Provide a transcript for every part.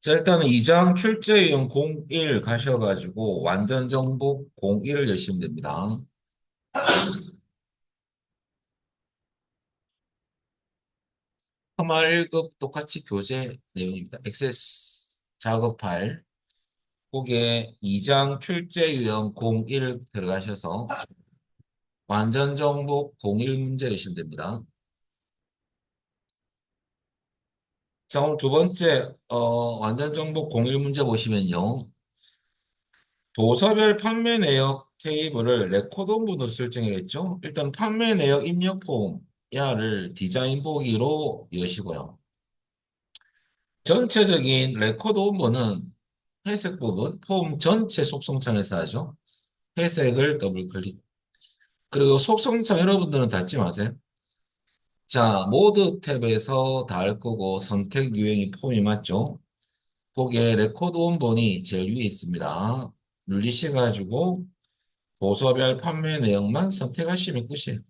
자, 일단은 2장 출제형 01 가셔가지고 완전 정복 01을 여시면 됩니다. 3월 1급 똑같이 교재 내용입니다. 액세스 작업할 거기에 2장 출제 유형 01 들어가셔서 완전 정복 01 문제 내시면 됩니다. 자, 오늘 두 번째 완전 정복 01 문제 보시면요. 도서별 판매 내역 테이블을 레코드 본으로 설정을 했죠. 일단 판매 내역 입력 폼 야를 디자인 보기로 여시고요. 전체적인 레코드 원본은 회색 부분, 폼 전체 속성창에서 하죠. 회색을 더블 클릭. 그리고 속성창 여러분들은 닫지 마세요. 자, 모드 탭에서 닿을 거고 선택 유형이 폼이 맞죠? 거기에 레코드 원본이 제일 위에 있습니다. 눌리셔가지고 도서별 판매 내역만 선택하시면 끝이에요.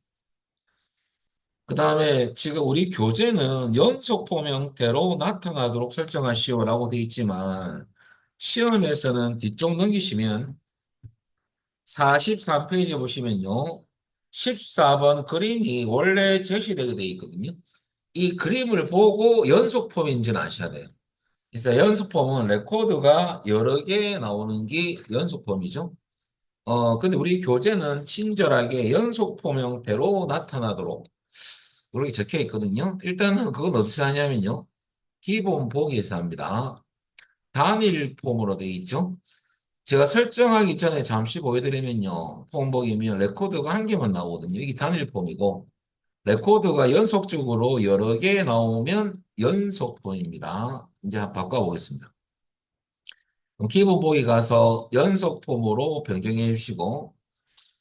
그 다음에 지금 우리 교재는 연속폼 형태로 나타나도록 설정하시오라고 되어 있지만 시험에서는 뒤쪽 넘기시면 43페이지 보시면요. 14번 그림이 원래 제시되게 되어 있거든요. 이 그림을 보고 연속폼인지는 아셔야 돼요. 그래서 연속폼은 레코드가 여러 개 나오는 게 연속폼이죠. 근데 우리 교재는 친절하게 연속폼 형태로 나타나도록 그렇게 적혀 있거든요. 일단은 그건 어디서 하냐면요. 기본 보기에서 합니다. 단일 폼으로 되어 있죠. 제가 설정하기 전에 잠시 보여드리면요. 폼 보기면 레코드가 한 개만 나오거든요. 이게 단일 폼이고 레코드가 연속적으로 여러 개 나오면 연속 폼입니다. 이제 한번 바꿔보겠습니다. 그럼 기본 보기 가서 연속 폼으로 변경해 주시고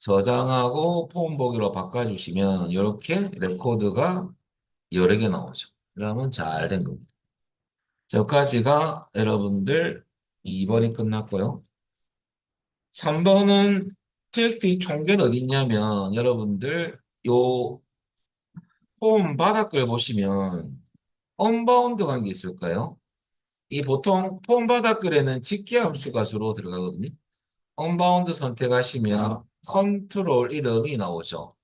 저장하고 폼 보기로 바꿔주시면 이렇게 레코드가 여러 개 나오죠. 그러면 잘 된 겁니다. 여기까지가 여러분들 2번이 끝났고요. 3번은 TXT 총계는 어디 있냐면 여러분들 요 폼 바닥글 보시면 언바운드 관계 있을까요? 이 보통 폼 바닥글에는 직계 함수가 주로 들어가거든요. 언바운드 선택하시면 컨트롤 이름이 나오죠.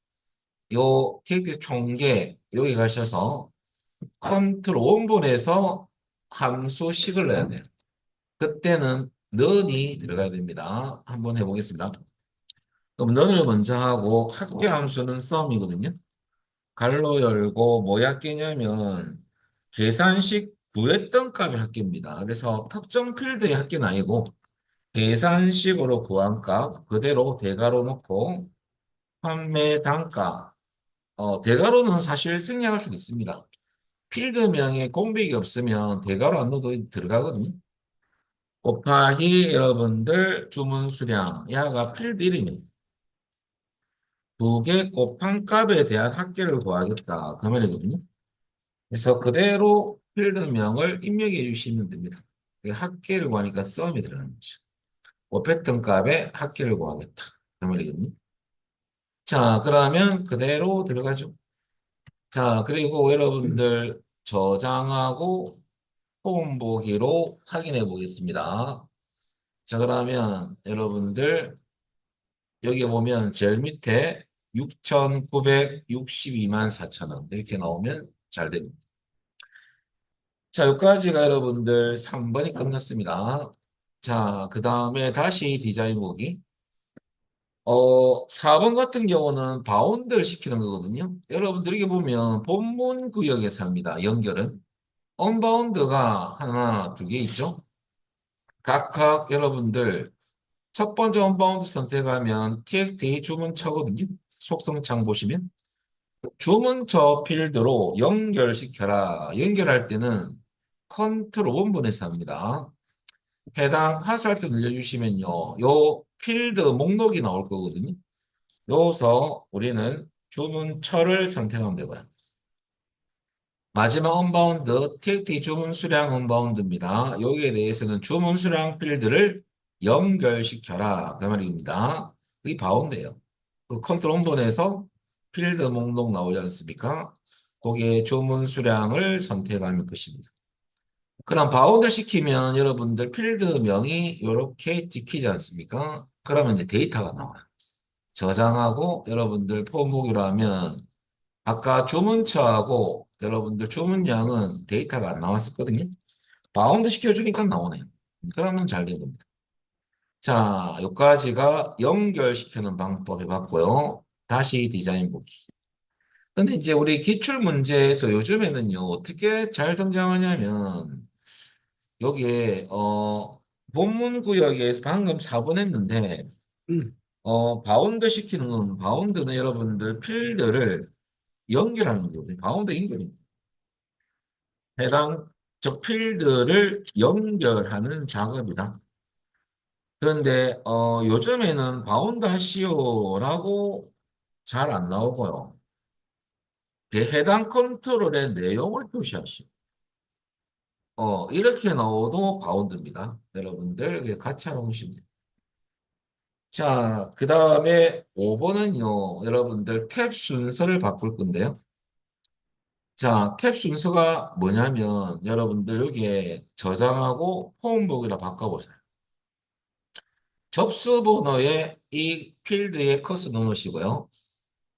요 TXT 총계 여기 가셔서 컨트롤 원본에서 함수식을 넣어야 돼요. 그때는 넌이 들어가야 됩니다. 한번 해보겠습니다. 그럼 넌을 먼저 하고 합계 함수는 썸이거든요. 갈로 열고 뭐 합계냐면 계산식 구했던 값의 합계입니다. 그래서 특정 필드의 합계는 아니고 계산식으로 구한 값 그대로 대괄호 넣고 판매 단가 대괄호는 사실 생략할 수도 있습니다. 필드명에 공백이 없으면 대괄호 안 넣어도 들어가거든요. 곱하기 여러분들 주문 수량 야가 필드 이름입니다. 두 개 곱한 값에 대한 합계를 구하겠다. 그 말이거든요. 그래서 그대로 필드명을 입력해 주시면 됩니다. 합계를 구하니까 썸이 들어가는 거죠. 곱했던 값에 합계를 구하겠다. 그 말이거든요. 자, 그러면 그대로 들어가죠. 자, 그리고 여러분들 저장하고 폼 보기로 확인해 보겠습니다. 자, 그러면 여러분들 여기 보면 제일 밑에 6,962만 4천 원 이렇게 나오면 잘 됩니다. 자, 여기까지가 여러분들 3번이 끝났습니다. 자, 그 다음에 다시 디자인 보기. 4번 같은 경우는 바운드를 시키는 거거든요. 여러분들 이게 보면 본문 구역에서 합니다. 연결은. 언바운드가 하나, 두 개 있죠. 각각 여러분들 첫 번째 언바운드 선택하면 txt 주문처거든요. 속성창 보시면. 주문처 필드로 연결시켜라. 연결할 때는 컨트롤 원본에서 합니다. 해당 하수할 때 눌러주시면요. 요 필드 목록이 나올 거거든요. 여기서 우리는 주문처를 선택하면 되고요. 마지막 언바운드 TXT 주문 수량 언바운드입니다. 여기에 대해서는 주문 수량 필드를 연결시켜라. 그 말입니다. 이 바운드예요. 그 컨트롤 원본에서 필드 목록 나오지 않습니까? 거기에 주문 수량을 선택하면 끝입니다. 그럼 바운드 시키면 여러분들 필드명이 이렇게 찍히지 않습니까? 그러면 이제 데이터가 나와요. 저장하고 여러분들 폼 보기로 하면 아까 주문처하고 여러분들 주문량은 데이터가 안 나왔었거든요. 바운드 시켜주니까 나오네요. 그러면 잘 된 겁니다. 자, 여기까지가 연결시키는 방법 해봤고요. 다시 디자인 보기. 근데 이제 우리 기출 문제에서 요즘에는요, 어떻게 잘 등장하냐면, 여기에, 본문 구역에서 방금 4번 했는데, 바운드 시키는 건, 바운드는 여러분들 필드를 연결하는 거예요. 바운드 연결입니다. 해당 저 필드를 연결하는 작업이다. 그런데 요즘에는 바운드 하시오라고 잘 안 나오고요. 그 해당 컨트롤의 내용을 표시하시오. 이렇게 나오도 바운드입니다. 여러분들 이게 같이 하시면 돼요. 자, 그 다음에 5번은요. 여러분들 탭 순서를 바꿀 건데요. 자, 탭 순서가 뭐냐면 여러분들 여기에 저장하고 홈복이라 바꿔보세요. 접수 번호에 이 필드에 커서 넣으시고요.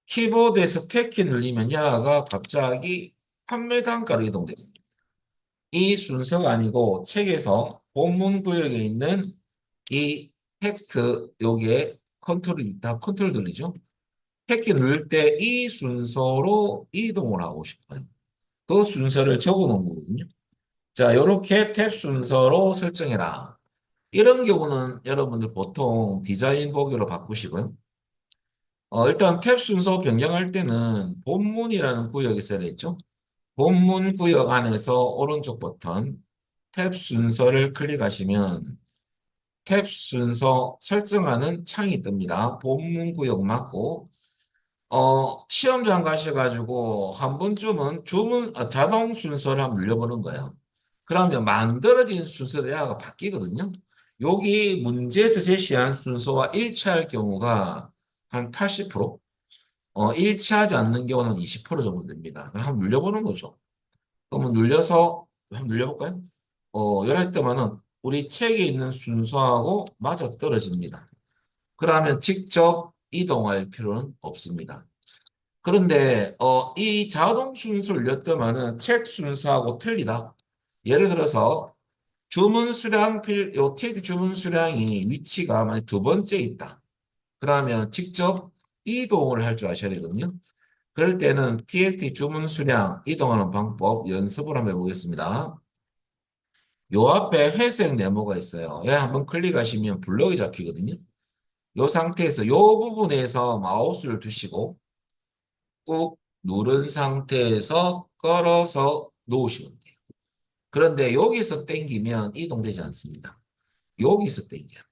키보드에서 탭키 눌리면 야가 갑자기 판매 단가로 이동됩니다. 이 순서가 아니고 책에서 본문 구역에 있는 이 텍스트 여기에 컨트롤이 다 컨트롤 들리죠? 탭키 누를 때 이 순서로 이동을 하고 싶어요. 그 순서를 적어 놓은 거거든요. 자, 이렇게 탭 순서로 설정해라. 이런 경우는 여러분들 보통 디자인 보기로 바꾸시고요. 일단 탭 순서 변경할 때는 본문이라는 구역이 있어야 되죠. 본문 구역 안에서 오른쪽 버튼 탭 순서를 클릭하시면 탭 순서 설정하는 창이 뜹니다. 본문 구역 맞고 시험장 가셔가지고 한 번쯤은 자동 순서를 한번 눌려보는 거예요. 그러면 만들어진 순서대로 바뀌거든요. 여기 문제에서 제시한 순서와 일치할 경우가 한 80%, 일치하지 않는 경우는 한 20% 정도 됩니다. 그럼 한번 눌려보는 거죠. 그러면 눌려서 한번 눌려볼까요? 이럴 때만은 우리 책에 있는 순서하고 맞아 떨어집니다. 그러면 직접 이동할 필요는 없습니다. 그런데 이 자동 순서를 눌렸더만은 책 순서하고 틀리다. 예를 들어서 주문 수량 요 TXT 주문 수량이 위치가 만약 두 번째 있다. 그러면 직접 이동을 할 줄 아셔야 되거든요. 그럴 때는 TXT 주문 수량 이동하는 방법 연습을 한번 해보겠습니다. 요 앞에 회색 네모가 있어요. 얘 한번 클릭하시면 블럭이 잡히거든요. 요 상태에서 요 부분에서 마우스를 두시고 꾹 누른 상태에서 끌어서 놓으시면 돼요. 그런데 여기서 당기면 이동되지 않습니다. 여기서 당겨야 돼요.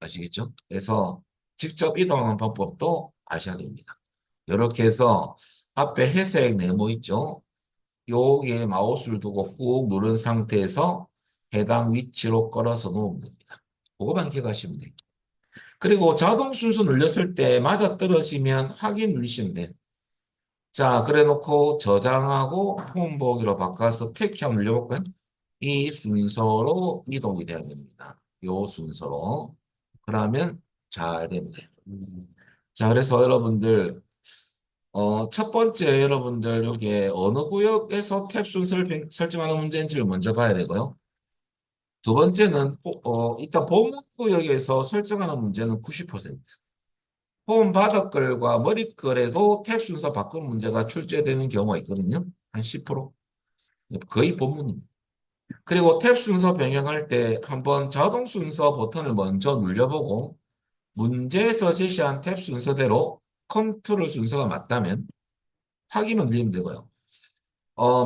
아시겠죠? 그래서 직접 이동하는 방법도 아셔야 됩니다. 이렇게 해서 앞에 회색 네모 있죠? 여기에 마우스를 두고 꾹 누른 상태에서 해당 위치로 끌어서 놓으면 됩니다. 그거만 기억하시면 돼요. 그리고 자동 순서 눌렸을 때 맞아떨어지면 확인 누르시면 돼요. 자, 그래 놓고 저장하고 홈 보기로 바꿔서 택키 한번 눌려볼까요? 이 순서로 이동이 돼야 됩니다. 요 순서로. 그러면 잘 됩니다. 자, 그래서 여러분들, 첫 번째 여러분들 여기에 어느 구역에서 탭 순서를 설정하는 문제인지를 먼저 봐야 되고요. 두 번째는, 일단 본문 구역에서 설정하는 문제는 90%. 홈 바닥글과 머리글에도 탭 순서 바꾸는 문제가 출제되는 경우가 있거든요. 한 10%. 거의 본문입니다. 그리고 탭 순서 변경할 때 한번 자동 순서 버튼을 먼저 눌려보고 문제에서 제시한 탭 순서대로 컨트롤 순서가 맞다면 확인을 누르면 되고요.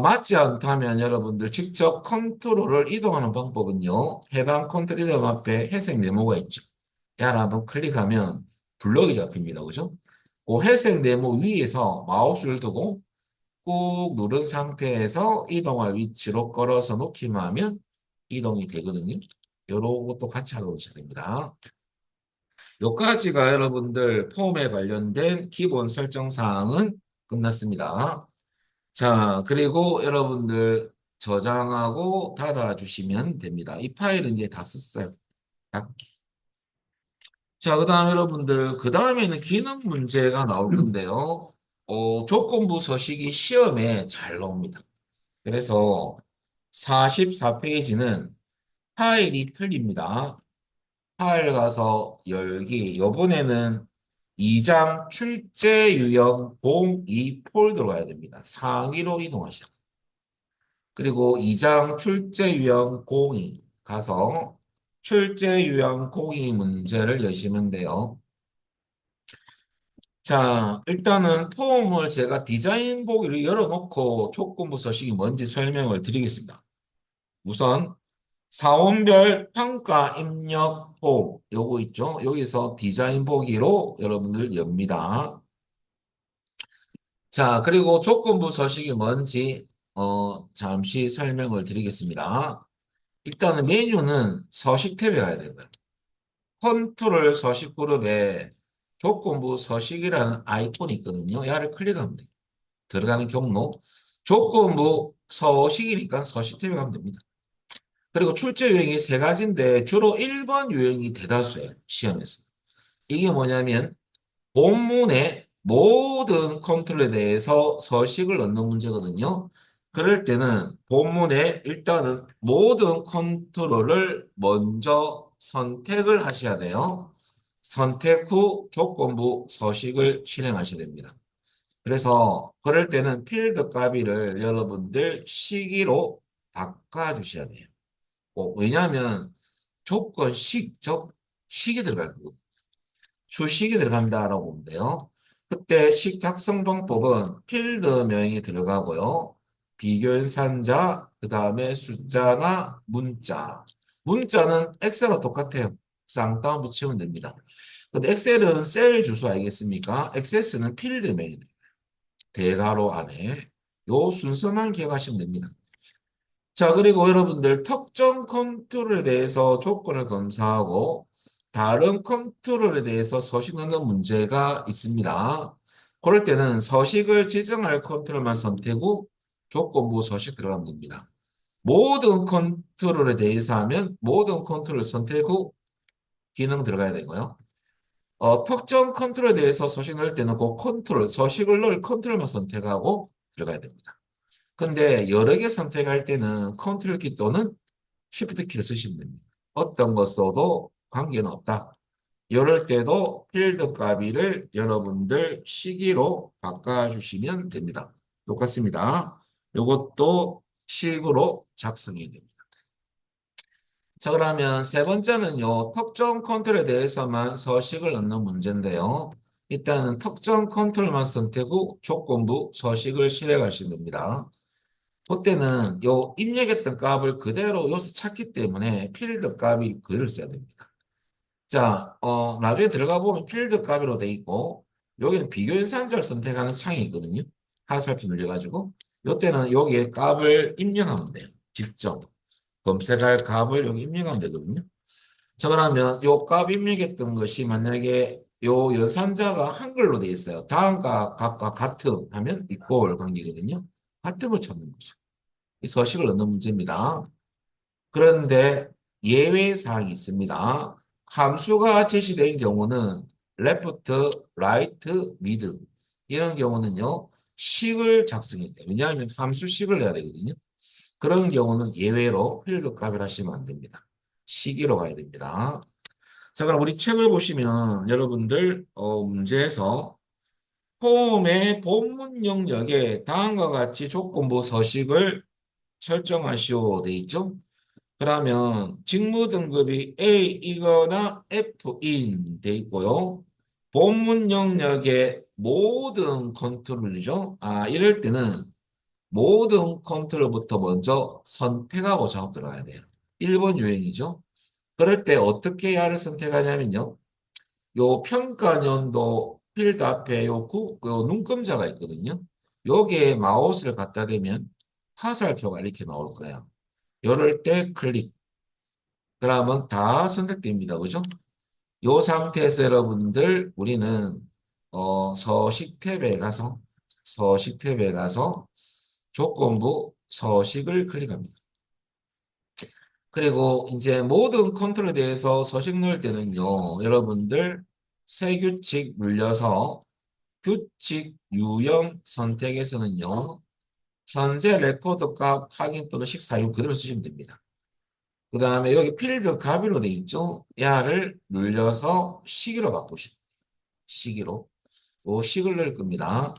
맞지 않다면 여러분들 직접 컨트롤을 이동하는 방법은요. 해당 컨트롤 이름 앞에 회색 네모가 있죠. 야를 한번 클릭하면 블럭이 잡힙니다. 그죠? 그 회색 네모 위에서 마우스를 두고 꾹 누른 상태에서 이동할 위치로 걸어서 놓기만 하면 이동이 되거든요. 요런 것도 같이 하고 오셔야 됩니다. 요까지가 여러분들 폼에 관련된 기본 설정 사항은 끝났습니다. 자, 그리고 여러분들 저장하고 닫아주시면 됩니다. 이 파일은 이제 다 썼어요. 닫기. 자, 그 다음 여러분들, 그 다음에는 기능 문제가 나올 건데요. 조건부 서식이 시험에 잘 나옵니다. 그래서 44페이지는 파일이 틀립니다. 파일 가서 열기. 요번에는 2장 출제 유형 02 폴더로 가야 됩니다. 상위로 이동하시죠. 그리고 2장 출제 유형 02 가서 출제 유형 02 문제를 여시면 돼요. 자, 일단은 폼을 제가 디자인 보기를 열어놓고 조건부 서식이 뭔지 설명을 드리겠습니다. 우선 사원별 평가 입력 폼 요거 있죠? 여기서 디자인 보기로 여러분들 엽니다. 자, 그리고 조건부 서식이 뭔지 잠시 설명을 드리겠습니다. 일단은 메뉴는 서식 탭에 가야 되고요. 컨트롤 서식 그룹에 조건부 서식이라는 아이콘이 있거든요. 얘를 클릭하면 돼요. 들어가는 경로. 조건부 서식이니까 서식 탭에 가면 됩니다. 그리고 출제 유형이 세 가지인데 주로 1번 유형이 대다수예요. 시험에서. 이게 뭐냐면 본문의 모든 컨트롤에 대해서 서식을 넣는 문제거든요. 그럴 때는 본문에 일단은 모든 컨트롤을 먼저 선택을 하셔야 돼요. 선택 후 조건부 서식을 실행하셔야 됩니다. 그래서 그럴 때는 필드 값을 여러분들 시기로 바꿔주셔야 돼요. 왜냐하면 조건식, 식이 들어갈 거거든요. 수식이 들어간다라고 보면 돼요. 그때 식 작성 방법은 필드명이 들어가고요. 비교연산자, 그 다음에 숫자나 문자. 문자는 엑셀과 똑같아요. 쌍따옴 붙이면 됩니다. 근데 엑셀은 셀 주소 알겠습니까? XS는 필드명이 돼요. 대괄호 안에 요 순서만 기억하시면 됩니다. 자, 그리고 여러분들 특정 컨트롤에 대해서 조건을 검사하고 다른 컨트롤에 대해서 서식 넣는 문제가 있습니다. 그럴 때는 서식을 지정할 컨트롤만 선택 후 조건부 서식 들어가면 됩니다. 모든 컨트롤에 대해서 하면 모든 컨트롤 선택 후 기능 들어가야 되고요. 특정 컨트롤에 대해서 서식 넣을 때는 그 컨트롤, 서식을 넣을 컨트롤만 선택하고 들어가야 됩니다. 근데 여러 개 선택할 때는 컨트롤 키 또는 쉬프트 키를 쓰시면 됩니다. 어떤 거 써도 관계는 없다. 이럴 때도 필드 값을 여러분들 시기로 바꿔주시면 됩니다. 똑같습니다. 이것도 식으로 작성해야 됩니다. 자, 그러면 세 번째는요. 특정 컨트롤에 대해서만 서식을 넣는 문제인데요. 일단은 특정 컨트롤만 선택 후 조건부 서식을 실행하시면 됩니다. 그때는 요 입력했던 값을 그대로 여기서 찾기 때문에 필드 값이 그대로 써야 됩니다. 자, 나중에 들어가 보면 필드 값으로 돼 있고 여기는 비교 연산자를 선택하는 창이 있거든요. 하수살표 눌려가지고 요때는 여기에 값을 입력하면 돼요. 직접 검색할 값을 여기 입력하면 되거든요. 자, 그러면 요 값 입력했던 것이 만약에 요 연산자가 한글로 돼 있어요. 다음과 값과 같음 하면 이꼴 관계거든요. 같은 걸 찾는 거죠. 이 서식을 넣는 문제입니다. 그런데 예외 사항이 있습니다. 함수가 제시된 경우는 left, right, mid 이런 경우는요. 식을 작성해야 돼요. 왜냐하면 함수식을 내야 되거든요. 그런 경우는 예외로 필드 값을 하시면 안 됩니다. 시기로 가야 됩니다. 자, 그럼 우리 책을 보시면 여러분들 문제에서 폼의 본문 영역에 다음과 같이 조건부 서식을 설정하시오 돼 있죠? 그러면 직무 등급이 A이거나 F인 돼 있고요. 본문 영역의 모든 컨트롤이죠. 이럴 때는 모든 컨트롤부터 먼저 선택하고 작업 들어가야 돼요. 1번 유행이죠. 그럴 때 어떻게 야를 선택하냐면요. 요 평가년도 필드 앞에 요 눈금자가 있거든요. 여기에 마우스를 갖다 대면 화살표가 이렇게 나올 거예요. 이럴 때 클릭. 그러면 다 선택됩니다. 그죠? 이 상태에서 여러분들 우리는 서식 탭에 가서 조건부 서식을 클릭합니다. 그리고 이제 모든 컨트롤에 대해서 서식 넣을 때는요, 여러분들 새 규칙 눌려서 규칙 유형 선택에서는요, 현재 레코드 값 확인 또는 식 사유 그대로 쓰시면 됩니다. 그 다음에 여기 필드 가비로 돼 있죠? 야를 눌려서 시기로 바꾸시면 시기로. 요 식을 넣을 겁니다.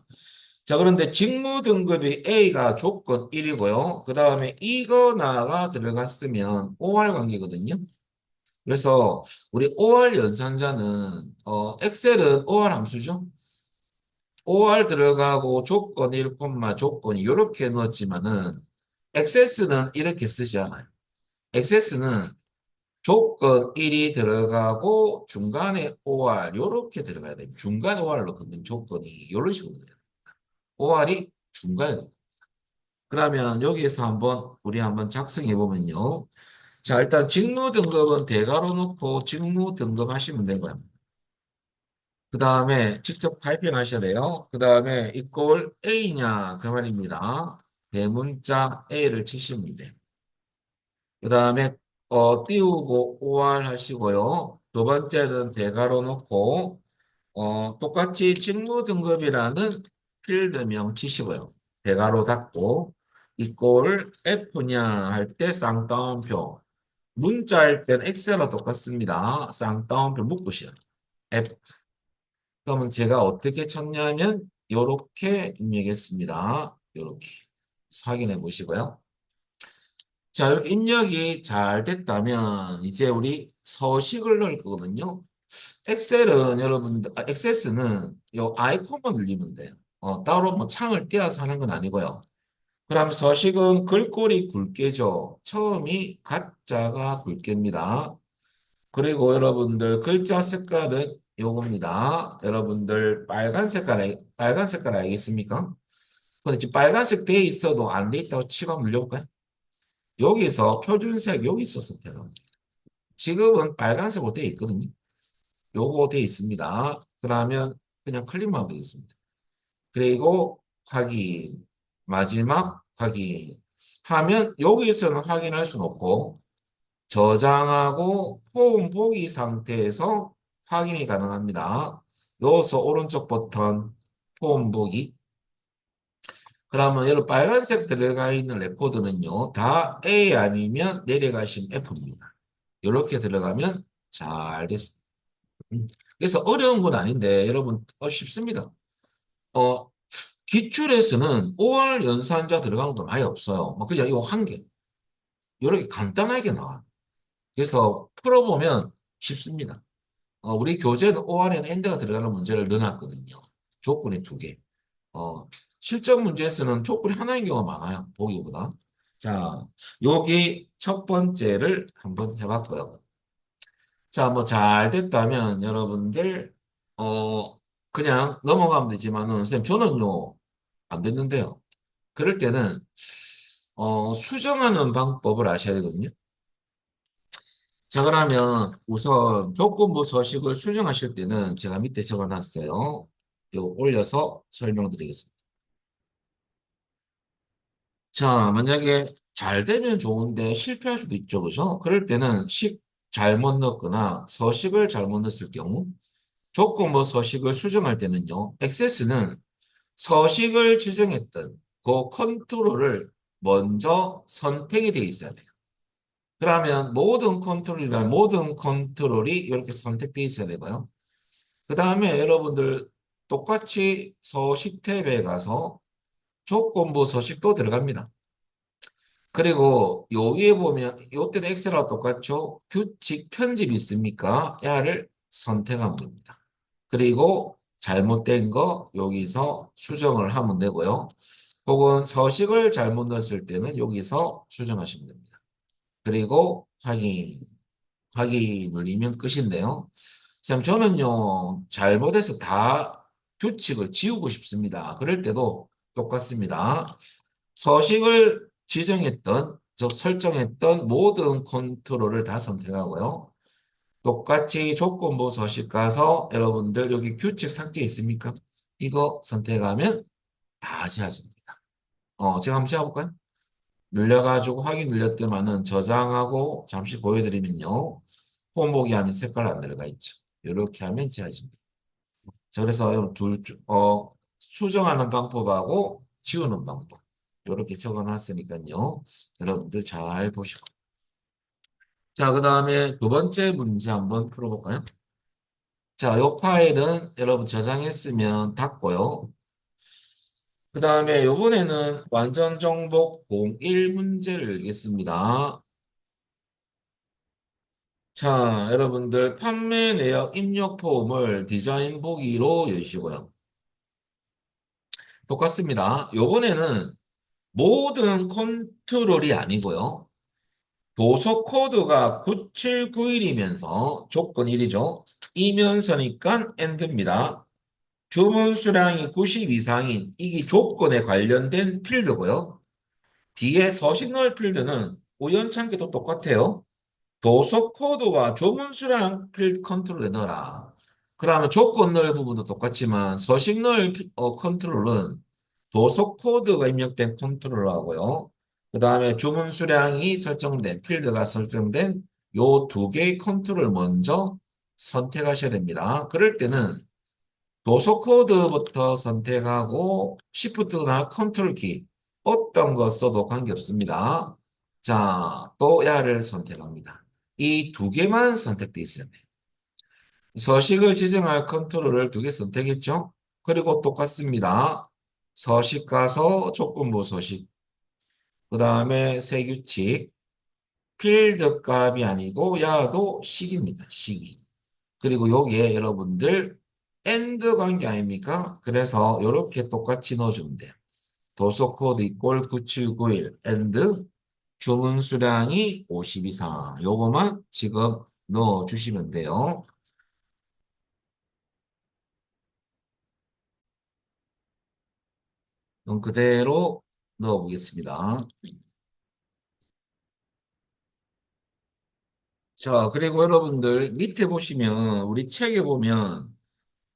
자, 그런데 직무 등급이 A가 조건 1이고요. 그 다음에 이거나가 들어갔으면 OR 관계거든요. 그래서 우리 OR 연산자는 엑셀은 OR 함수죠. OR 들어가고 조건 1, 조건이 이렇게 넣었지만은 XS는 이렇게 쓰지 않아요. XS는 조건 1이 들어가고 중간에 OR 이렇게 들어가야 됩니다. 중간에 OR을 넣거든요. 조건이 이런 식으로 돼요. OR이 중간에 넣어요. 그러면 여기에서 우리 한번 작성해 보면요. 자, 일단 직무 등급은 대괄호 놓고 직무 등급 하시면 되고요. 그 다음에 직접 타이핑하셔야 돼요. 그 다음에 이꼴 A냐 그 말입니다. 대문자 A를 치시면 돼요. 그 다음에 띄우고 OR 하시고요. 두 번째는 대괄호 놓고 똑같이 직무 등급이라는 필드명 치시고요. 대괄호 닫고 이꼴 F냐 할 때 쌍따옴표 문자일 땐 엑셀과 똑같습니다. 쌍따옴표 묶으셔요. F. 그러면 제가 어떻게 쳤냐면 요렇게 입력했습니다. 요렇게 확인해 보시고요. 자, 이렇게 입력이 잘 됐다면 이제 우리 서식을 넣을 거거든요. 엑셀은 여러분들, 엑세스는 요 아이콘만 눌리면 돼요. 따로 뭐 창을 띄어서 하는 건 아니고요. 그럼 서식은 글꼴이 굵게죠. 처음이 가짜가 굵게입니다. 그리고 여러분들 글자 색깔은 요겁니다. 여러분들 빨간 색깔 알겠습니까? 근데 지금 빨간색 돼 있어도 안 돼 있다고 치고 한번 눌려볼까요? 여기서 표준색 여기 있었을 때요. 지금은 빨간색으로 돼 있거든요. 요거 돼 있습니다. 그러면 그냥 클릭만 하면 되겠습니다. 그리고 확인, 마지막 확인 하면 여기서는 확인할 수는 없고 저장하고 폼 보기 상태에서 확인이 가능합니다. 여기서 오른쪽 버튼 폼 보기. 그러면 여기 빨간색 들어가 있는 레코드는요. 다 A 아니면 내려가시면 F입니다. 이렇게 들어가면 잘 됐습니다. 그래서 어려운 건 아닌데 여러분 쉽습니다. 어, 기출에서는 5월 연산자 들어간 거 많이 없어요. 뭐 그냥 이거 한 개. 이렇게 간단하게 나와요. 그래서 풀어보면 쉽습니다. 우리 교재는 OR에는 엔드가 들어가는 문제를 넣어놨거든요. 조건이 두 개. 어, 실전 문제에서는 조건이 하나인 경우가 많아요. 보기보다. 자, 여기 첫 번째를 한번 해봤고요. 자, 뭐 잘 됐다면 여러분들 그냥 넘어가면 되지만은 선생님 저는요 안 됐는데요. 그럴 때는 수정하는 방법을 아셔야 되거든요. 자, 그러면 우선 조건부 서식을 수정하실 때는 제가 밑에 적어놨어요. 이거 올려서 설명드리겠습니다. 자, 만약에 잘 되면 좋은데 실패할 수도 있죠, 그죠? 그럴 때는 식 잘못 넣거나 서식을 잘못 넣었을 경우 조건부 서식을 수정할 때는요, 액세스는 서식을 지정했던 그 컨트롤을 먼저 선택이 되어 있어야 돼요. 그러면 모든 컨트롤이 이렇게 선택되어 있어야 되고요. 그 다음에 여러분들 똑같이 서식 탭에 가서 조건부 서식도 들어갑니다. 그리고 요 위에 보면 요때는 엑셀과 똑같죠? 규칙 편집 있습니까? 야를 선택하면 됩니다. 그리고 잘못된 거 여기서 수정을 하면 되고요. 혹은 서식을 잘못 넣었을 때는 여기서 수정하시면 됩니다. 그리고 확인 눌리면 끝인데요. 참 저는요 잘못해서 다 규칙을 지우고 싶습니다. 그럴 때도 똑같습니다. 서식을 지정했던 즉 설정했던 모든 컨트롤을 다 선택하고요. 똑같이 조건부 서식 가서 여러분들 여기 규칙 삭제 있습니까? 이거 선택하면 다시 하십니다. 제가 한번 시작해볼까요? 늘려가지고 확인 늘렸더만은 저장하고 잠시 보여드리면요. 홈보기 하면 색깔 안 들어가 있죠. 이렇게 하면 지워집니다. 자, 그래서 여러분 수정하는 방법하고 지우는 방법. 이렇게 적어놨으니까요. 여러분들 잘 보시고. 자, 그 다음에 두 번째 문제 한번 풀어볼까요? 자, 이 파일은 여러분 저장했으면 닫고요. 그 다음에 요번에는 완전 정복 01 문제를 읽겠습니다. 자, 여러분들 판매 내역 입력 폼을 디자인 보기로 여시고요. 똑같습니다. 요번에는 모든 컨트롤이 아니고요. 도서 코드가 9791이면서 조건 1이죠. 이면서니까 AND입니다. 주문 수량이 90 이상인 이게 조건에 관련된 필드고요. 뒤에 서식 넣을 필드는 우연찮게도 똑같아요. 도서 코드와 주문 수량 필드 컨트롤에 넣어라. 그러면 조건 넣을 부분도 똑같지만 서식 넣을 컨트롤은 도서 코드가 입력된 컨트롤을 하고요. 그 다음에 주문 수량이 설정된 필드가 설정된 요 두 개의 컨트롤을 먼저 선택하셔야 됩니다. 그럴 때는 도서 코드부터 선택하고 Shift나 컨트롤 키 어떤 거 써도 관계없습니다. 자, 또 야를 선택합니다. 이 두 개만 선택돼 있어야 돼요. 서식을 지정할 컨트롤을 두 개 선택했죠? 그리고 똑같습니다. 서식 가서 조건부 서식, 그 다음에 세규칙, 필드 값이 아니고 야도 식입니다. 식이. 그리고 여기에 여러분들 AND 관계 아닙니까? 그래서 이렇게 똑같이 넣어주면 돼요. 도서 코드 이꼴 9791 AND 주문 수량이 50 이상. 요거만 지금 넣어주시면 돼요. 그럼 그대로 넣어보겠습니다. 자, 그리고 여러분들 밑에 보시면 우리 책에 보면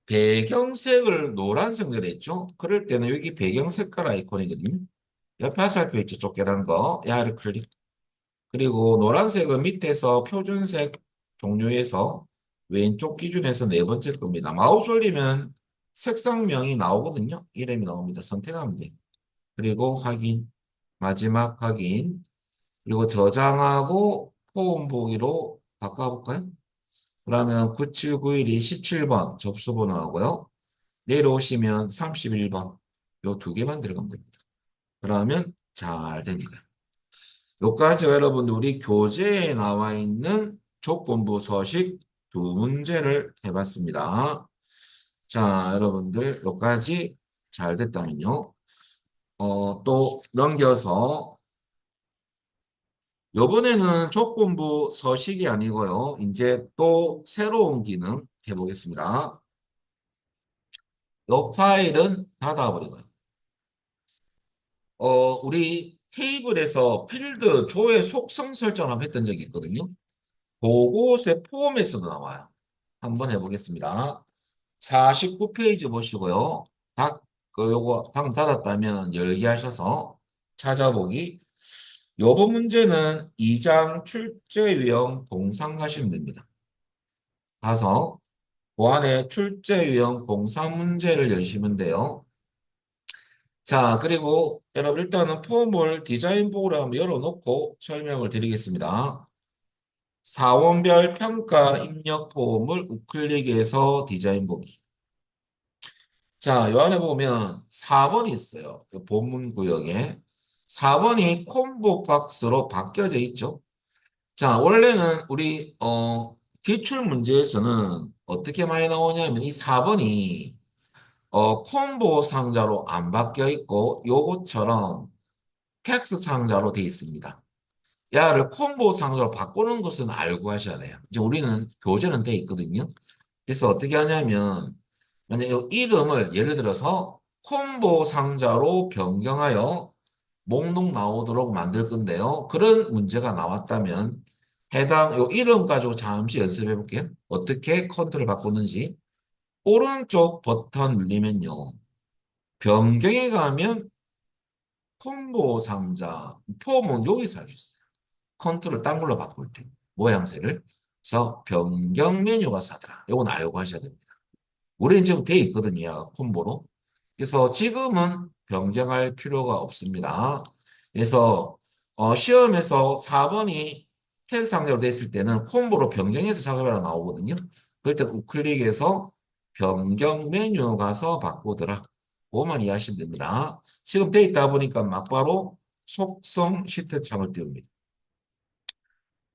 배경색을 노란색으로 했죠? 그럴 때는 여기 배경 색깔 아이콘이거든요. 옆에 화살표 있죠? 쫓겨난 거. 야를 클릭. 그리고 노란색은 밑에서 표준색 종류에서 왼쪽 기준에서 네 번째 겁니다. 마우스 올리면 색상명이 나오거든요. 이름이 나옵니다. 선택하면 돼요. 그리고 확인, 마지막 확인, 그리고 저장하고 폼 보기로 바꿔볼까요? 그러면 9791이 17번 접수번호 하고요. 내려오시면 31번 요 두 개만 들어가면 됩니다. 그러면 잘 되는 거예요. 여기까지 여러분들 우리 교재에 나와 있는 조건부 서식 두 문제를 해봤습니다. 자, 여러분들 여기까지 잘 됐다면요. 또 넘겨서 요번에는 조건부 서식이 아니고요. 이제 또 새로운 기능 해보겠습니다. 요 파일은 닫아버리고요. 우리 테이블에서 필드 조회 속성 설정을 했던 적이 있거든요. 그곳의 폼에서도 나와요. 한번 해보겠습니다. 49페이지 보시고요. 요거 방금 닫았다면 열기 하셔서 찾아보기. 요번 문제는 2장 출제 유형 공상 가시면 됩니다. 가서 그 안에 출제 유형 공상 문제를 여시면 돼요. 자, 그리고 여러분 일단은 폼을 디자인 보기로 한번 열어놓고 설명을 드리겠습니다. 사원별 평가 입력 폼을 우클릭해서 디자인 보기. 자, 요 안에 보면 4번이 있어요. 그 본문 구역에. 4번이 콤보 박스로 바뀌어져 있죠. 자, 원래는 우리 기출 문제에서는 어떻게 많이 나오냐면 이 4번이 콤보 상자로 안 바뀌어 있고 요것처럼 텍스트 상자로 되어 있습니다. 야를 콤보 상자로 바꾸는 것은 알고 하셔야 돼요. 이제 우리는 교재는 되어 있거든요. 그래서 어떻게 하냐면 만약 이 이름을 예를 들어서 콤보 상자로 변경하여 목록 나오도록 만들 건데요. 그런 문제가 나왔다면 해당 요 이름 가지고 잠시 연습해 볼게요. 어떻게 컨트롤 바꾸는지. 오른쪽 버튼 누르면요. 변경에 가면 콤보 상자, 폼은 여기서 할 수 있어요. 컨트롤 딴 걸로 바꿀 때. 모양새를. 그래서 변경 메뉴가 사더라. 이건 알고 하셔야 됩니다. 우리는 지금 돼 있거든요. 얘가 콤보로. 그래서 지금은 변경할 필요가 없습니다. 그래서 시험에서 4번이 태그 상자로 되어 있을 때는 콤보로 변경해서 작업해라 나오거든요. 그럴 때 우클릭해서 변경 메뉴 가서 바꾸더라. 그것만 이해하시면 됩니다. 지금 돼 있다 보니까 막바로 속성 시트 창을 띄웁니다.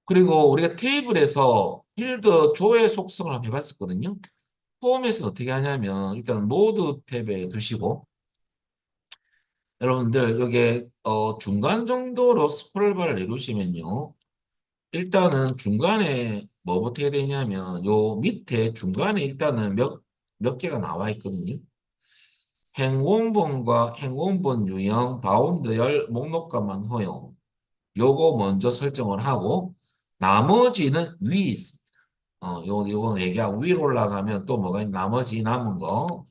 그리고 우리가 테이블에서 필드 조회 속성을 한번 해봤었거든요. 폼에서는 어떻게 하냐면 일단 모드 탭에 두시고 여러분들 여기 중간 정도로 스크롤바를 내두시면요. 일단은 중간에 뭐부터 해야 되냐면 요 밑에 중간에 일단은 몇 개가 나와 있거든요. 행원본과 행원본 유형, 바운드열, 목록값만 허용. 요거 먼저 설정을 하고 나머지는 위에 있습니다. 요거 얘기하고 위로 올라가면 또 뭐가 있나 나머지 남은 거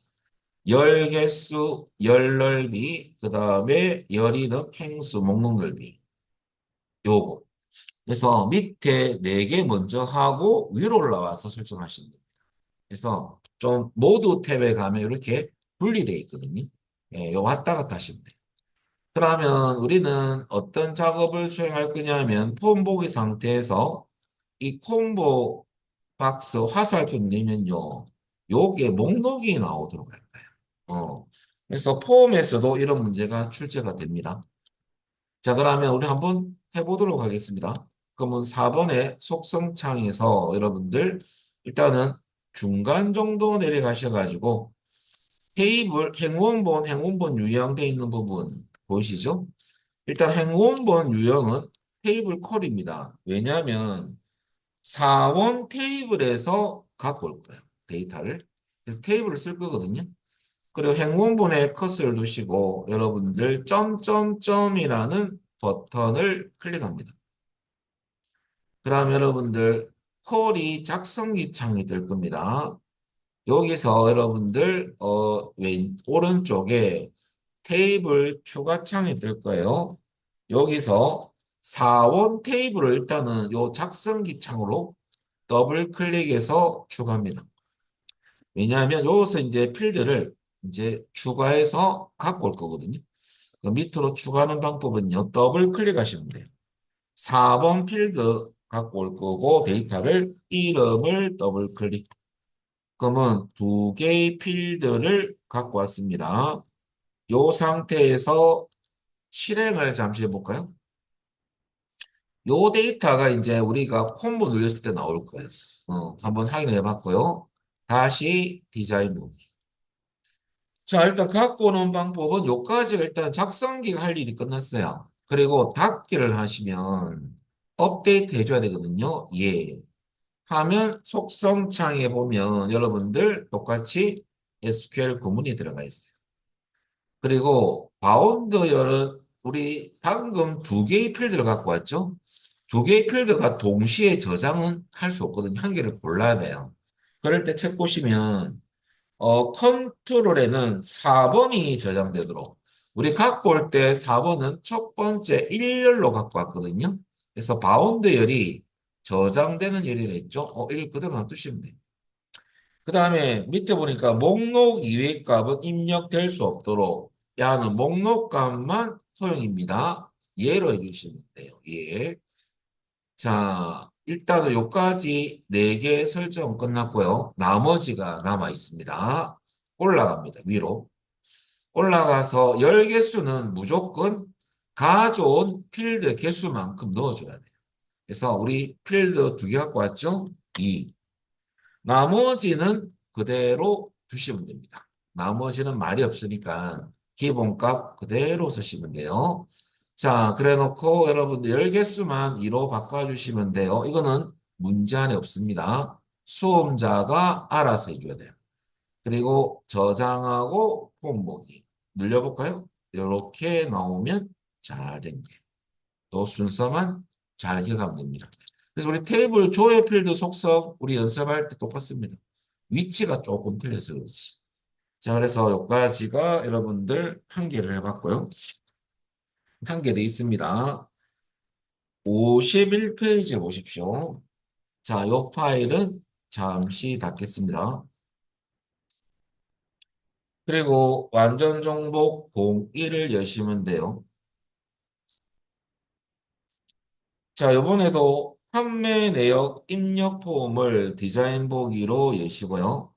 열 개수, 열 넓이, 그 다음에 열 이름, 행수, 목록 넓이 요거 그래서 밑에 네 개 먼저 하고 위로 올라와서 설정하시면 됩니다. 그래서 좀 모두 탭에 가면 이렇게 분리되어 있거든요. 예, 요 왔다 갔다 하시면 돼요. 그러면 우리는 어떤 작업을 수행할 거냐면 폼 보기 상태에서 이 콤보 박스 화살표 누르면요. 요게 목록이 나오도록 할 거예요. 그래서 폼에서도 이런 문제가 출제가 됩니다. 자, 그러면 우리 한번 해보도록 하겠습니다. 그러면 4번의 속성창에서 여러분들 일단은 중간 정도 내려가셔가지고 테이블 행원본 유형되어 있는 부분 보이시죠? 일단 행원본 유형은 테이블 콜입니다. 왜냐하면 4원 테이블에서 갖고 올 거예요. 데이터를. 그래서 테이블을 쓸 거거든요. 그리고 행원본에 컷을 두시고 여러분들 점점점이라는 버튼을 클릭합니다. 그럼 여러분들 콜이 작성기 창이 될 겁니다. 여기서 여러분들 오른쪽에 테이블 추가 창이 될 거예요. 여기서 4원 테이블을 일단은 요 작성기 창으로 더블 클릭해서 추가합니다. 왜냐하면 여기서 이제 필드를 이제 추가해서 갖고 올 거거든요. 그 밑으로 추가하는 방법은요. 더블 클릭하시면 돼요. 4번 필드 갖고 올 거고 데이터를 이름을 더블 클릭. 그러면 두 개의 필드를 갖고 왔습니다. 이 상태에서 실행을 잠시 해볼까요? 요 데이터가 이제 우리가 콤보 눌렸을 때 나올 거예요. 한번 확인해 봤고요. 다시 디자인 보기. 자, 일단 갖고 오는 방법은 요까지가 일단 작성기가 할 일이 끝났어요. 그리고 닫기를 하시면 업데이트 해줘야 되거든요. 예. 하면 속성창에 보면 여러분들 똑같이 SQL 구문이 들어가 있어요. 그리고 바운드열은 우리 방금 두 개의 필드를 갖고 왔죠. 두 개의 필드가 동시에 저장은 할 수 없거든요. 한 개를 골라야 돼요. 그럴 때 책 보시면 컨트롤에는 4번이 저장되도록 우리 갖고 올 때 4번은 첫 번째 1열로 갖고 왔거든요. 그래서 바운드 열이 저장되는 열이라 했죠. 이걸 그대로 놔두시면 돼요. 그 다음에 밑에 보니까 목록 이외의 값은 입력될 수 없도록 야는 목록 값만 허용입니다. 예로 해주시면 돼요. 예. 자, 일단은 요까지 4개 설정 끝났고요. 나머지가 남아 있습니다. 올라갑니다. 위로. 올라가서 열 개수는 무조건 가져온 필드 개수만큼 넣어줘야 돼요. 그래서 우리 필드 2개 갖고 왔죠? 2. 나머지는 그대로 두시면 됩니다. 나머지는 말이 없으니까 기본값 그대로 쓰시면 돼요. 자, 그래 놓고 여러분들 열 개수만 2로 바꿔주시면 돼요. 이거는 문제 안에 없습니다. 수험자가 알아서 해줘야 돼요. 그리고 저장하고 폼 보기. 눌려볼까요? 이렇게 나오면 잘 된 게. 또 순서만 잘 기억하면 됩니다. 그래서 우리 테이블 조회 필드 속성 우리 연습할 때 똑같습니다. 위치가 조금 틀려서 그렇지. 자, 그래서 여기까지가 여러분들 한 개를 해봤고요. 한 개 더 있습니다. 51페이지 보십시오. 자, 이 파일은 잠시 닫겠습니다. 그리고 완전 정복 01을 여시면 돼요. 자, 이번에도 판매 내역 입력 폼을 디자인 보기로 여시고요.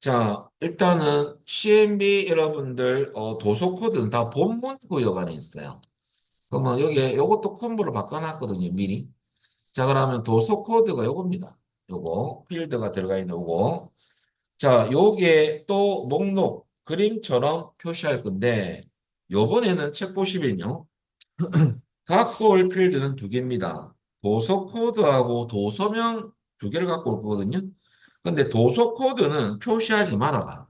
자, 일단은 CMB 여러분들 도서 코드는 다 본문 구역 안에 있어요. 그러면 여기에 요것도 콤보로 바꿔놨거든요, 미리. 자, 그러면 도서 코드가 요겁니다. 요거 필드가 들어가 있는 요거. 자, 요게 또 목록 그림처럼 표시할 건데 요번에는 책 보시면요. 갖고 올 필드는 두 개입니다. 도서 코드하고 도서명 두 개를 갖고 올 거거든요. 근데 도서 코드는 표시하지 말아라.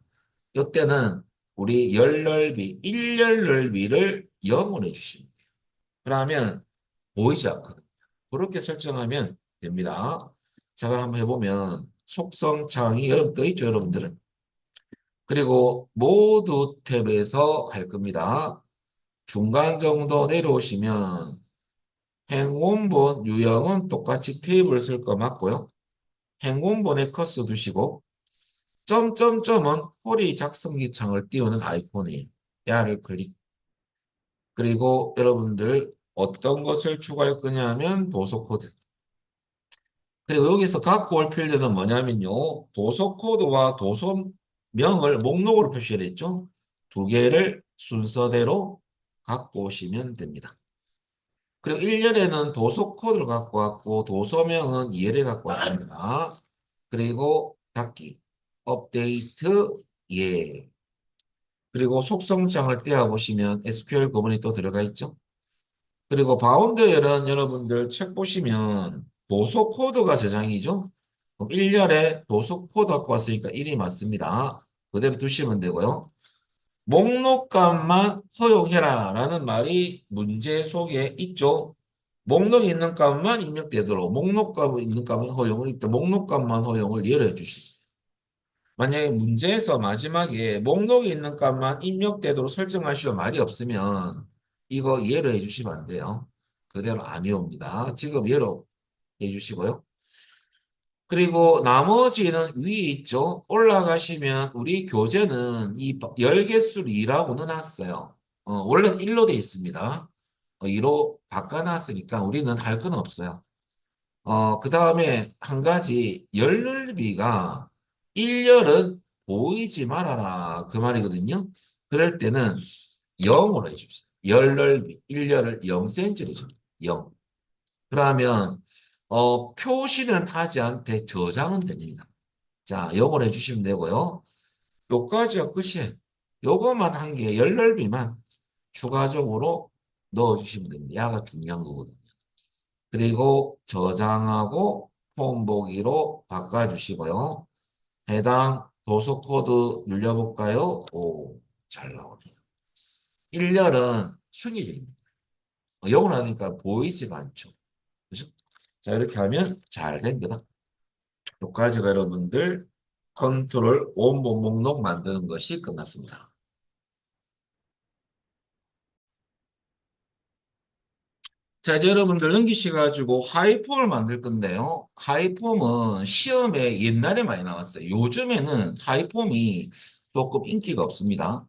이때는 우리 열 넓이, 일열 넓이를 0으로 해주시면 돼요. 그러면 보이지 않거든요. 그렇게 설정하면 됩니다. 자, 그럼 한번 해보면 속성 창이 여러분 떠 있죠, 여러분들은? 그리고 모두 탭에서 할 겁니다. 중간 정도 내려오시면 행원본 유형은 똑같이 테이블 쓸 거 맞고요. 행원본에 커서 두시고 점점점은 쿼리 작성기 창을 띄우는 아이콘이에요. 야를 클릭. 그리고 여러분들 어떤 것을 추가할 거냐면 도서 코드. 그리고 여기서 갖고 올 필드는 뭐냐면요. 도서 코드와 도서명을 목록으로 표시를 했죠. 두 개를 순서대로 갖고 오시면 됩니다. 그리고 1열에는 도서 코드를 갖고 왔고 도서명은 이해를 갖고 왔습니다. 그리고 닫기, 업데이트, 예. 그리고 속성창을 떼어보시면 SQL 구문이 또 들어가 있죠. 그리고 바운드열은 여러분들 책 보시면 도서 코드가 저장이죠. 그럼 1열에 도서 코드 갖고 왔으니까 1이 맞습니다. 그대로 두시면 되고요. 목록값만 허용해라 라는 말이 문제 속에 있죠. 목록이 있는 값만 입력되도록 목록값이 있는 값은 허용을 있다. 목록값만 허용을 예로 해주시죠. 만약에 문제에서 마지막에 목록이 있는 값만 입력되도록 설정하시오 말이 없으면 이거 예로 해주시면 안 돼요. 그대로 아니옵니다. 지금 예로 해주시고요. 그리고 나머지는 위에 있죠. 올라가시면 우리 교재는 이 열 개수를 2라고 넣어놨어요. 원래는 1로 돼 있습니다. 2로 바꿔놨으니까 우리는 할 건 없어요. 그 다음에 한 가지 열 넓이가 1열은 보이지 말아라 그 말이거든요. 그럴 때는 0으로 해줍시다. 열 넓이 1열을 0cm로 해줍니다. 0. 그러면 표시는 하지 않되 저장은 됩니다. 자, 0으로 해주시면 되고요. 요까지가 끝이에요. 요것만 한 개, 열 넓이만 추가적으로 넣어주시면 됩니다. 야가 중요한 거거든요. 그리고 저장하고 폼 보기로 바꿔주시고요. 해당 도서 코드 눌려볼까요? 오, 잘 나오네요. 1열은 순위적입니다. 0을 하니까 보이지가 않죠. 그죠? 자, 이렇게 하면 잘 된 거다. 여기까지가 여러분들 컨트롤 원본 목록 만드는 것이 끝났습니다. 자, 이제 여러분들 넘기셔가지고 하이폼을 만들 건데요. 하이폼은 시험에 옛날에 많이 나왔어요. 요즘에는 하이폼이 조금 인기가 없습니다.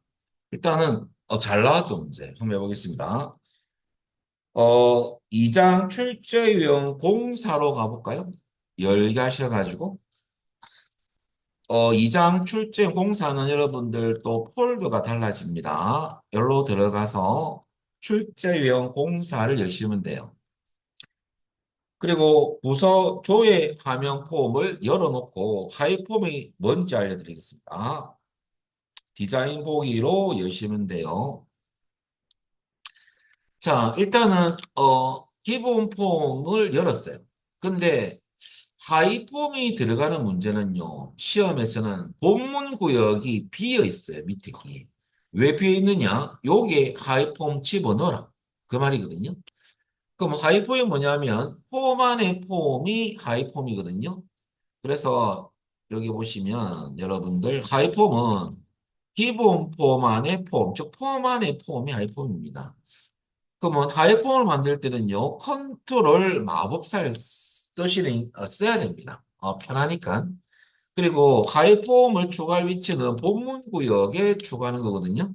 일단은 잘 나왔던 문제 한번 해보겠습니다. 2장 출제 유형 공사로 가볼까요? 열게 하셔가지고 2장 출제 공사는 여러분들 또 폴더가 달라집니다. 여기로 들어가서 출제 유형 공사를 여시면 돼요. 그리고 부서 조회 화면 폼을 열어놓고 하이폼이 뭔지 알려드리겠습니다. 디자인 보기로 여시면 돼요. 자, 일단은 기본 폼을 열었어요. 근데 하이폼이 들어가는 문제는요. 시험에서는 본문 구역이 비어 있어요. 밑에 게. 왜 비어 있느냐? 요게 하이폼 집어넣어라. 그 말이거든요. 그럼 하이폼이 뭐냐면 폼 안에 폼이 하이폼이거든요. 그래서 여기 보시면 여러분들 하이폼은 기본 폼 안에 폼, 즉 폼 안에 폼이 하이폼입니다. 그러면 하이폼을 만들 때는요, 컨트롤 마법사를 써야 됩니다. 편하니까. 그리고 하이폼을 추가할 위치는 본문 구역에 추가하는 거거든요.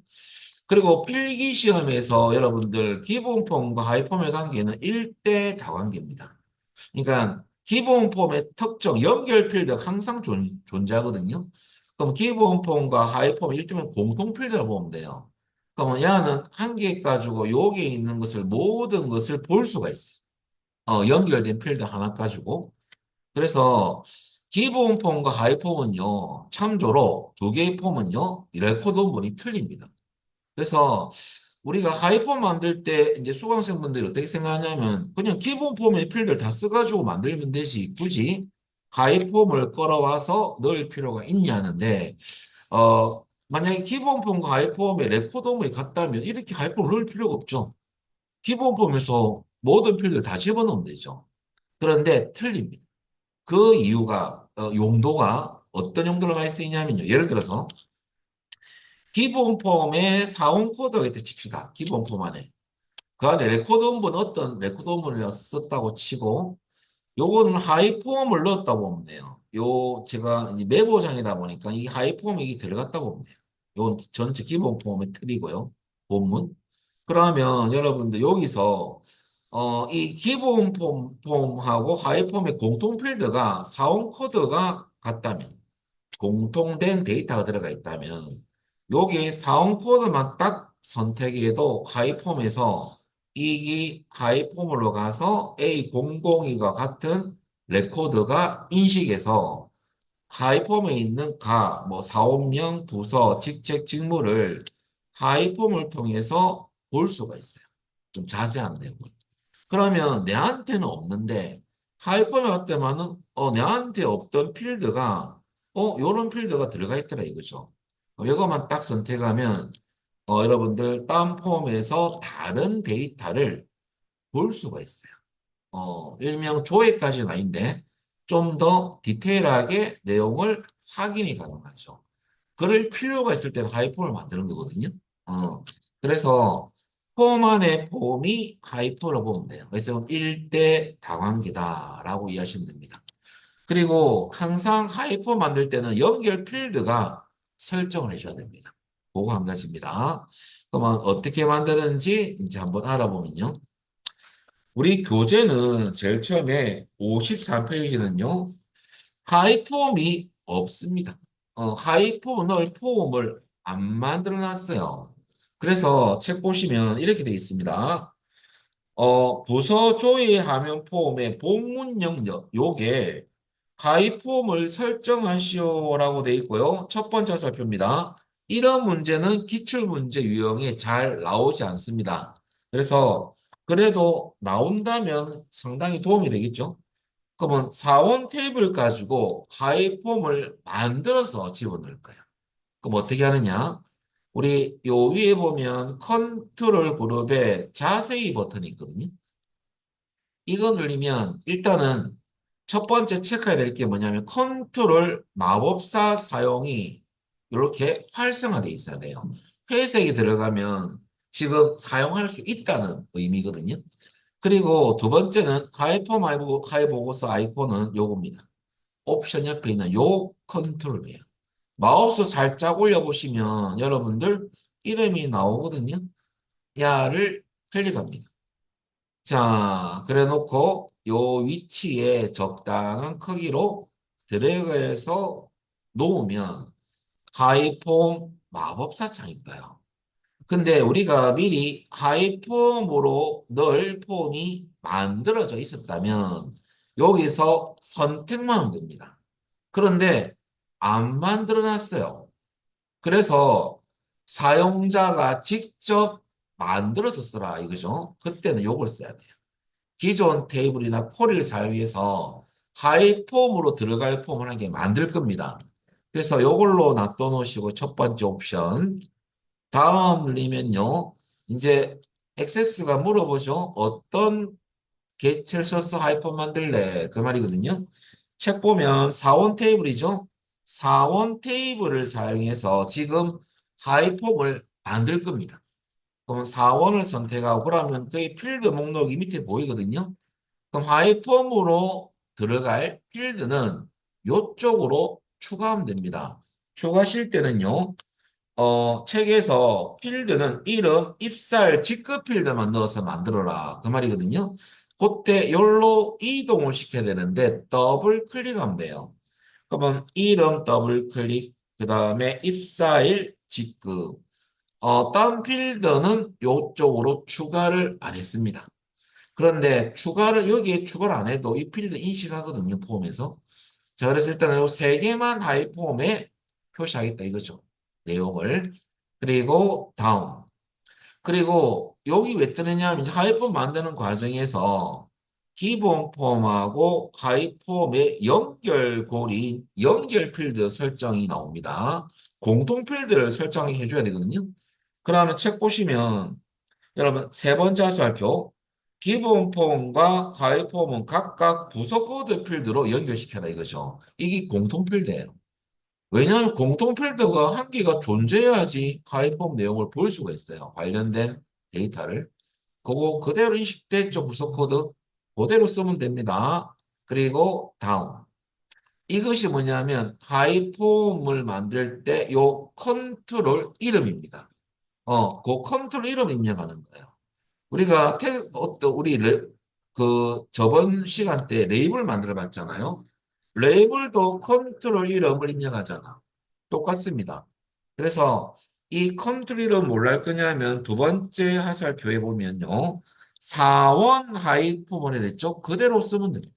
그리고 필기 시험에서 여러분들 기본 폼과 하이폼의 관계는 1대 다관계입니다. 그러니까 기본 폼의 특정 연결 필드가 항상 존재하거든요. 그럼 기본 폼과 하이 폼이 일종의 공통 필드라고 보면 돼요. 그러면 얘는 한 개 가지고 여기에 있는 것을 모든 것을 볼 수가 있어. 연결된 필드 하나 가지고. 그래서 기본 폼과 하이 폼은요, 참조로 두 개의 폼은요, 이 레코드 원본이 틀립니다. 그래서 우리가 하이폼 만들 때 이제 수강생분들이 어떻게 생각하냐면 그냥 기본 폼의 필드를 다 써가지고 만들면 되지 굳이 하이폼을 끌어와서 넣을 필요가 있냐는데 만약에 기본 폼과 하이폼의 레코더음이 같다면 이렇게 하이폼을 넣을 필요가 없죠. 기본 폼에서 모든 필드를 다 집어넣으면 되죠. 그런데 틀립니다. 그 이유가 용도가 어떤 용도로 많이 쓰이냐면요. 예를 들어서 기본 폼에 사원 코드가 있다 칩시다. 기본 폼 안에. 그 안에 레코드 원본 어떤 레코드 원본을 썼다고 치고 요거는 하이폼을 넣었다고 보면 돼요. 요 제가 이제 메모장이다 보니까 이 하이폼이 들어갔다고 보면 돼요. 요건 전체 기본 폼의 틀이고요. 본문. 그러면 여러분들 여기서 이 기본 폼하고 하이폼의 공통 필드가 사원 코드가 같다면 공통된 데이터가 들어가 있다면 여기에 사원 코드만 딱 선택해도 하이폼에서 이 하이폼으로 가서 A002가 같은 레코드가 인식해서 하이폼에 있는 뭐 사원명, 부서, 직책, 직무를 하이폼을 통해서 볼 수가 있어요. 좀 자세한 내용을. 그러면 내한테는 없는데 하이퍼에 갈 때만은 내한테 없던 필드가 요런 필드가 들어가 있더라 이거죠. 이거만 딱 선택하면 여러분들 딴 폼에서 다른 데이터를 볼 수가 있어요. 일명 조회까지는 아닌데 좀 더 디테일하게 내용을 확인이 가능하죠. 그럴 필요가 있을 때는 하이폼을 만드는 거거든요. 그래서 폼 안의 폼이 하이퍼로 보면 돼요. 그래서 1대 다관계다라고 이해하시면 됩니다. 그리고 항상 하이퍼 만들 때는 연결 필드가 설정을 해줘야 됩니다. 그거 한 가지입니다. 그러면 어떻게 만드는지 이제 한번 알아보면요. 우리 교재는 제일 처음에 53페이지는요. 하이폼이 없습니다. 하이폼을 폼을 안 만들어 놨어요. 그래서 책 보시면 이렇게 되어 있습니다. 부서 조회 화면 폼의 본문 영역, 요게 하이폼을 설정하시오라고 되어 있고요. 첫 번째 살펴입니다. 이런 문제는 기출문제 유형에 잘 나오지 않습니다. 그래서 그래도 나온다면 상당히 도움이 되겠죠. 그러면 사원 테이블 가지고 하이폼을 만들어서 집어넣을 거예요. 그럼 어떻게 하느냐? 우리 요 위에 보면 컨트롤 그룹에 자세히 버튼이 있거든요. 이거 누르면 일단은 첫 번째 체크해야 될 게 뭐냐면 컨트롤 마법사 사용이 이렇게 활성화되어 있어야 돼요. 회색이 들어가면 지금 사용할 수 있다는 의미거든요. 그리고 두 번째는 하이퍼 하이보고서 아이콘은 요겁니다. 옵션 옆에 있는 요 컨트롤이에요. 마우스 살짝 올려보시면 여러분들 이름이 나오거든요. 야를 클릭합니다. 자, 그래 놓고 요 위치에 적당한 크기로 드래그해서 놓으면 하이폼 마법사 창일까요? 근데 우리가 미리 하이폼으로 넣을 폼이 만들어져 있었다면 여기서 선택만 하면 됩니다. 그런데 안 만들어 놨어요. 그래서 사용자가 직접 만들어서 쓰라 이거죠. 그때는 요걸 써야 돼요. 기존 테이블이나 쿼리를 사용해서 하이폼으로 들어갈 폼을 한 개 만들 겁니다. 그래서 요걸로 놔둬 놓으시고 첫 번째 옵션 다음 눌리면요. 이제 액세스가 물어보죠. 어떤 개체를 써서 하이폰 만들래? 그 말이거든요. 책 보면 사원 테이블이죠. 사원 테이블을 사용해서 지금 하이폼을 만들 겁니다. 그럼 4원을 선택하고 그러면 그의 필드 목록이 밑에 보이거든요. 그럼 하이펌으로 들어갈 필드는 이쪽으로 추가하면 됩니다. 추가하실 때는요. 책에서 필드는 이름, 입사일, 직급 필드만 넣어서 만들어라. 그 말이거든요. 그때 여기로 이동을 시켜야 되는데 더블 클릭하면 돼요. 그러면 이름 더블 클릭, 그 다음에 입사일, 직급. 다운 필드는 이쪽으로 추가를 안 했습니다. 그런데 여기에 추가를 안 해도 이 필드 인식하거든요, 폼에서. 자, 그래서 일단은 요 세 개만 하이폼에 표시하겠다 이거죠. 내용을. 그리고 다음. 그리고 여기 왜 뜨느냐 하면 하이폼 만드는 과정에서 기본 폼하고 하이폼의 연결고리, 연결 필드 설정이 나옵니다. 공통 필드를 설정해 줘야 되거든요. 그러면 책 보시면 여러분 세 번째 하수할표 기본 폼과 하이 폼은 각각 부서 코드 필드로 연결시켜라 이거죠. 이게 공통 필드예요. 왜냐하면 공통 필드가 한 개가 존재해야지 하이 폼 내용을 볼 수가 있어요. 관련된 데이터를. 그거 그대로 인식됐죠. 부서 코드. 그대로 쓰면 됩니다. 그리고 다음. 이것이 뭐냐면 하이 폼을 만들 때 요 컨트롤 이름입니다. 그 컨트롤 이름 입력하는 거예요. 우리가 그 저번 시간 때 레이블 만들어 봤잖아요. 레이블도 컨트롤 이름을 입력하잖아. 똑같습니다. 그래서 이 컨트롤 이름 뭘로 할 거냐면 두 번째 하수할표에 보면요. 4원 하이 폼을 했죠. 그대로 쓰면 됩니다.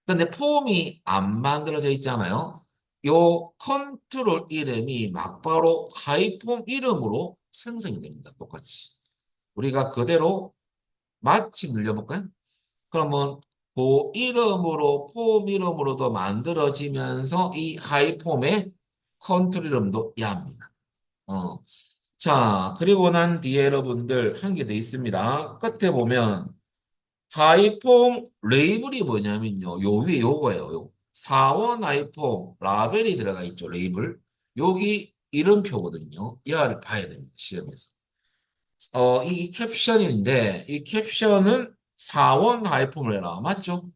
근데 폼이 안 만들어져 있잖아요. 요 컨트롤 이름이 막바로 하이 폼 이름으로 생성이 됩니다. 똑같이. 우리가 그대로 마침 눌려볼까요? 그러면 그 이름으로 폼 이름으로도 만들어지면서 이 하이폼의 컨트롤 이름도 야합니다. 어. 자, 그리고 난 뒤에 여러분들 한 개 더 있습니다. 끝에 보면 하이폼 레이블이 뭐냐면요. 요 위에 요거예요. 요. 사원 하이폼 라벨이 들어가 있죠. 레이블. 여기 이름표거든요. 이하를 봐야 됩니다. 시험에서. 이 캡션인데 이 캡션은 4원 하이폼을 해라. 맞죠?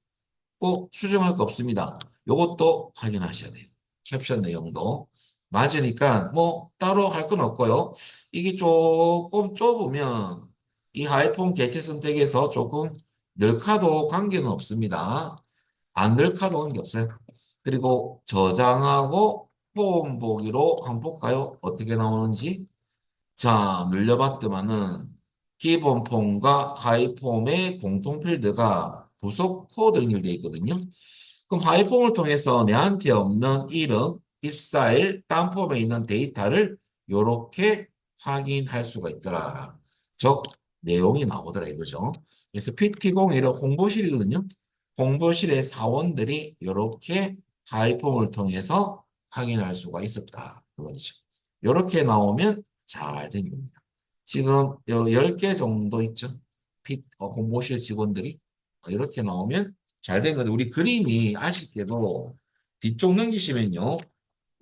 꼭 수정할 거 없습니다. 요것도 확인하셔야 돼요. 캡션 내용도. 맞으니까 뭐 따로 할 건 없고요. 이게 조금 좁으면 이 하이폰 개체 선택에서 조금 늘카도 관계는 없습니다. 안 늘카도 관계 없어요. 그리고 저장하고 폼 보기로 한번 볼까요? 어떻게 나오는지. 자, 눌려봤더만은 기본 폼과 하이 폼의 공통 필드가 부속 코드 연결되어 있거든요. 그럼 하이 폼을 통해서 내한테 없는 이름, 입사일, 딴 폼에 있는 데이터를 이렇게 확인할 수가 있더라. 즉, 내용이 나오더라 이거죠. 그래서 PT01은 홍보실이거든요. 홍보실의 사원들이 이렇게 하이 폼을 통해서 확인할 수가 있었다. 그 말이죠. 이렇게 나오면 잘 된 겁니다. 지금 10개 정도 있죠. 공보실 직원들이 이렇게 나오면 잘 된 건데 우리 그림이 아쉽게도 뒤쪽 넘기시면요.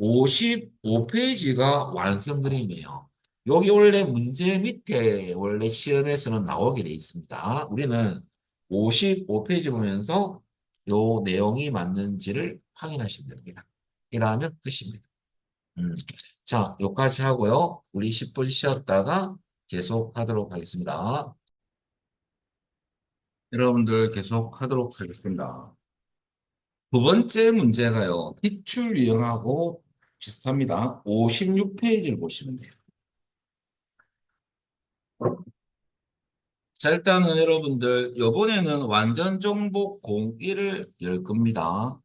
55페이지가 완성 그림이에요. 여기 원래 문제 밑에 원래 시험에서는 나오게 돼 있습니다. 우리는 55페이지 보면서 요 내용이 맞는지를 확인하시면 됩니다. 이러면 끝입니다. 음. 자, 여기까지 하고요. 우리 10분 쉬었다가 계속 하도록 하겠습니다. 여러분들 계속 하도록 하겠습니다. 두 번째 문제가요. 핏줄 유형하고 비슷합니다. 56페이지를 보시면 돼요. 자, 일단은 여러분들 이번에는 완전 정복 01을 열 겁니다.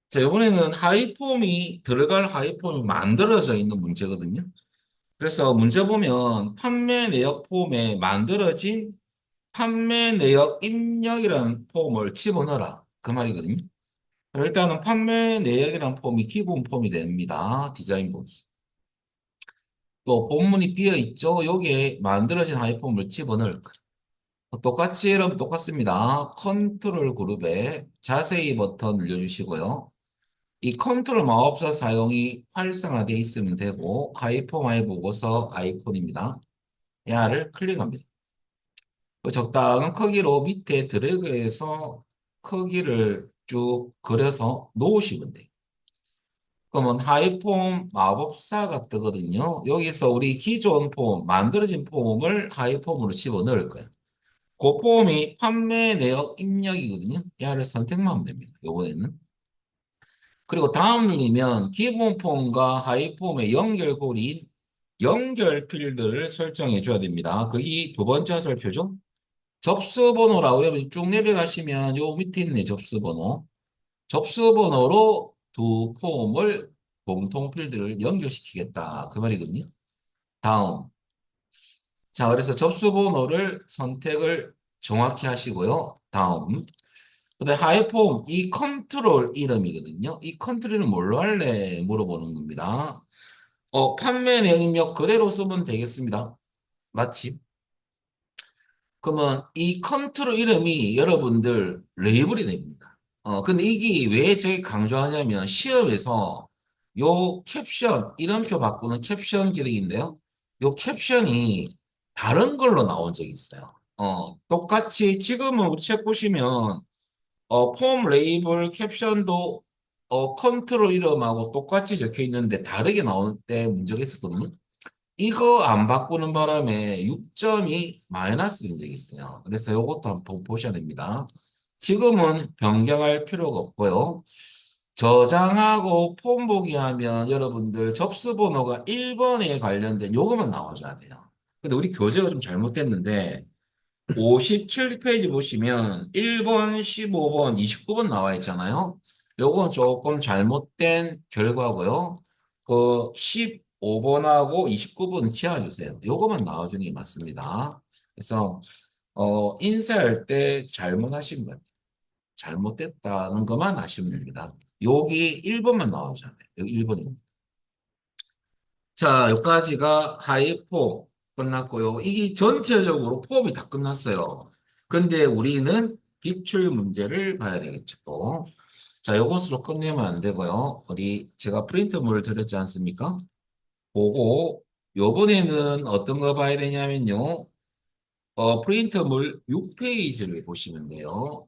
자, 이번에는 들어갈 하이폼이 만들어져 있는 문제거든요. 그래서 문제 보면 판매 내역 폼에 만들어진 판매 내역 입력이라는 폼을 집어넣어라. 그 말이거든요. 그럼 일단은 판매 내역이라는 폼이 기본 폼이 됩니다. 디자인 보기. 또 본문이 비어 있죠. 여기에 만들어진 하이폼을 집어넣을 거예요. 똑같이 여러분 똑같습니다. 컨트롤 그룹에 자세히 버튼 눌러주시고요. 이 컨트롤 마법사 사용이 활성화되어 있으면 되고 하이퍼마이 보고서 아이콘입니다. 얘를 클릭합니다. 그 적당한 크기로 밑에 드래그해서 크기를 쭉 그려서 놓으시면 돼요. 그러면 하이폼 마법사가 뜨거든요. 여기서 우리 기존 폼, 만들어진 폼을 하이폼으로 집어넣을 거예요. 그 폼이 판매 내역 입력이거든요. 얘를 선택만 하면 됩니다. 요번에는. 그리고 다음 누르면 기본 폼과 하이 폼의 연결고리인 연결 필드를 설정해 줘야 됩니다. 그게 두 번째 설표죠. 접수번호라고 여러분 쭉 내려가시면 요 밑에 있네, 접수번호. 접수번호로 두 폼을 공통 필드를 연결시키겠다. 그 말이거든요. 다음. 자, 그래서 접수번호를 선택을 정확히 하시고요. 다음. 근데 하이폼, 이 컨트롤 이름이거든요. 이 컨트롤은 뭘로 할래? 물어보는 겁니다. 판매 내역력 그대로 쓰면 되겠습니다. 마치. 그러면 이 컨트롤 이름이 여러분들 레이블이 됩니다. 근데 이게 왜 제가 강조하냐면 시험에서 요 캡션, 이름표 바꾸는 캡션 기능인데요. 요 캡션이 다른 걸로 나온 적이 있어요. 똑같이 지금은 우리 책 보시면 폼 레이블 캡션도 컨트롤 이름하고 똑같이 적혀 있는데 다르게 나올 때 문제가 있었거든요. 이거 안 바꾸는 바람에 6점이 마이너스 된 적이 있어요. 그래서 이것도 한번 보셔야 됩니다. 지금은 변경할 필요가 없고요. 저장하고 폼 보기 하면 여러분들 접수 번호가 1번에 관련된 요것만 나와줘야 돼요. 근데 우리 교재가 좀 잘못됐는데 57페이지 보시면 1번, 15번, 29번 나와 있잖아요. 요건 조금 잘못된 결과고요. 그 15번하고 29번 지워주세요. 요거만 나와주는 게 맞습니다. 그래서 인쇄할 때 잘못하신 것 같아요. 잘못됐다는 것만 아시면 됩니다. 여기 1번만 나와줘야 돼요. 여기 1번입니다. 자, 여기까지가 하이폼 끝났고요. 이게 전체적으로 폼이 다 끝났어요. 근데 우리는 기출 문제를 봐야 되겠죠. 또. 자, 요것으로 끝내면 안 되고요. 우리 제가 프린트물을 드렸지 않습니까? 보고 요번에는 어떤 거 봐야 되냐면요. 프린트물 6페이지를 보시면 돼요.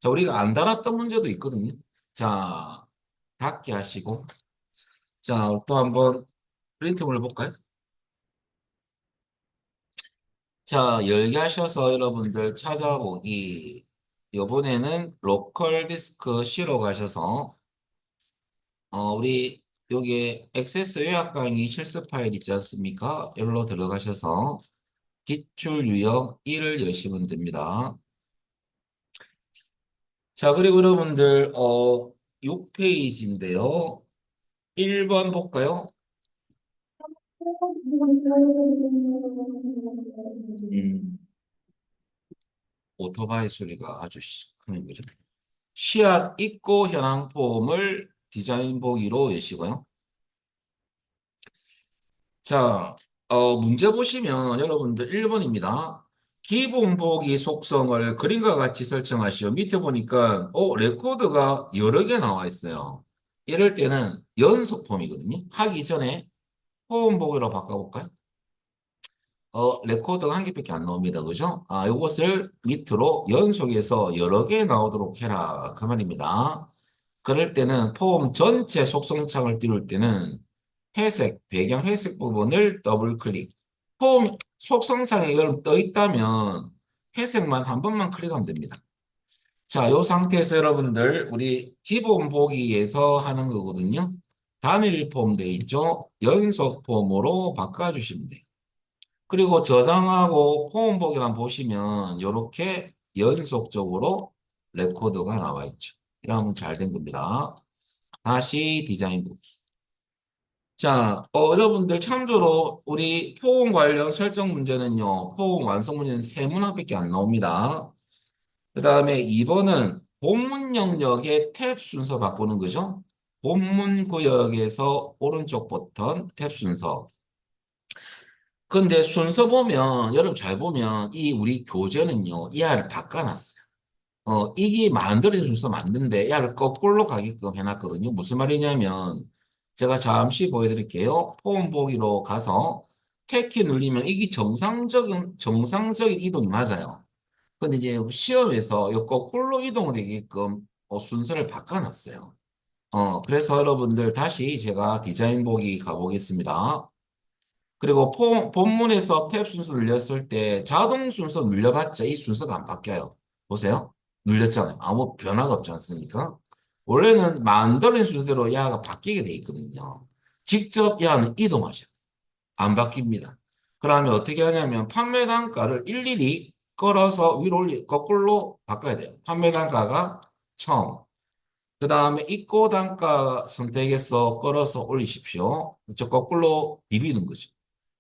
자, 우리가 안 달았던 문제도 있거든요. 자, 닫기 하시고. 자, 또 한번 프린트물 볼까요? 자, 열기 하셔서 여러분들 찾아보기. 이번에는 로컬 디스크 C로 가셔서, 우리 여기에 액세스 요약 강의 실습 파일 있지 않습니까? 여기로 들어가셔서 기출 유형 1을 여시면 됩니다. 자, 그리고 여러분들, 6페이지인데요. 1번 볼까요? 음, 오토바이 소리가 아주 크네요. 그죠? 시약 입고 현황 폼을 디자인 보기로 여시고요. 자, 문제 보시면 여러분들 1번입니다. 기본 보기 속성을 그림과 같이 설정하시오. 밑에 보니까 레코드가 여러 개 나와 있어요. 이럴 때는 연속 폼이거든요. 하기 전에 폼 보기로 바꿔볼까요? 레코드가 한 개밖에 안 나옵니다. 그죠? 이것을 밑으로 연속해서 여러 개 나오도록 해라. 그 말입니다. 그럴 때는 폼 전체 속성창을 띄울 때는 회색, 배경 회색 부분을 더블 클릭. 폼 속성창에 여러분 떠 있다면 회색만 한 번만 클릭하면 됩니다. 자, 이 상태에서 여러분들 우리 기본 보기에서 하는 거거든요. 단일 폼 돼 있죠? 연속 폼으로 바꿔주시면 돼요. 그리고 저장하고 폼 보기란 보시면 이렇게 연속적으로 레코드가 나와 있죠. 이러면 잘 된 겁니다. 다시 디자인 보기. 자, 여러분들 참조로 우리 포옹 관련 설정 문제는요. 포옹 완성 문제는 세 문항밖에 안 나옵니다. 그 다음에 2번은 본문 영역의 탭 순서 바꾸는 거죠. 본문 구역에서 오른쪽 버튼 탭 순서. 근데 순서 보면 여러분 잘 보면 이 우리 교재는요. 이 아이를 바꿔놨어요. 이게 만들어진 순서 맞는데 얘를 거꾸로 가게끔 해놨거든요. 무슨 말이냐면 제가 잠시 보여드릴게요. 폼 보기로 가서 택키 눌리면 이게 정상적인 이동이 맞아요. 근데 이제 시험에서 이 거꾸로 이동되게끔 순서를 바꿔놨어요. 그래서 여러분들 다시 제가 디자인 보기 가보겠습니다. 그리고 본문에서 탭 순서 눌렸을 때 자동 순서 눌려봤자 이 순서가 안 바뀌어요. 보세요. 눌렸잖아요. 아무 변화가 없지 않습니까? 원래는 만들어진 순서대로 야가 바뀌게 돼 있거든요. 직접 야는 이동하셔요. 안 바뀝니다. 그러면 어떻게 하냐면 판매 단가를 일일이 끌어서 위로 거꾸로 바꿔야 돼요. 판매 단가가 1000. 그 다음에 입고 단가 선택해서 끌어서 올리십시오. 저 거꾸로 비비는 거죠.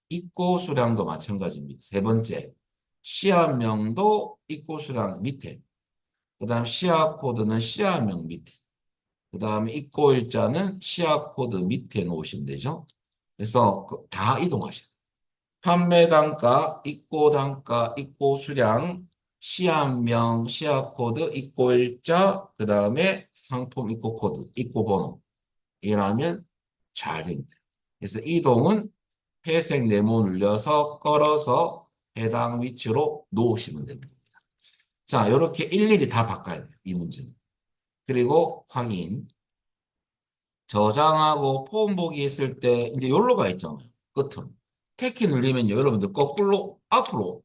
입고 수량도 마찬가지입니다. 세 번째, 시야명도 입고 수량 밑에. 그 다음 시야 코드는 시야명 밑에. 그 다음에 입고 일자는 시야 코드 밑에 놓으시면 되죠. 그래서 다 이동하셔야 돼요. 판매 단가, 입고 단가, 입고 수량, 시야명, 시야 코드, 입고 일자, 그 다음에 상품 입고 코드, 입고 번호. 이라면 잘 됩니다. 그래서 이동은 회색 네모 눌려서 걸어서 해당 위치로 놓으시면 됩니다. 자, 이렇게 일일이 다 바꿔야 돼요. 이 문제는. 그리고 확인. 저장하고 폼 보기 했을 때 이제 요로가 있잖아요. 끝은. 택키 눌리면요. 여러분들 거꾸로 앞으로.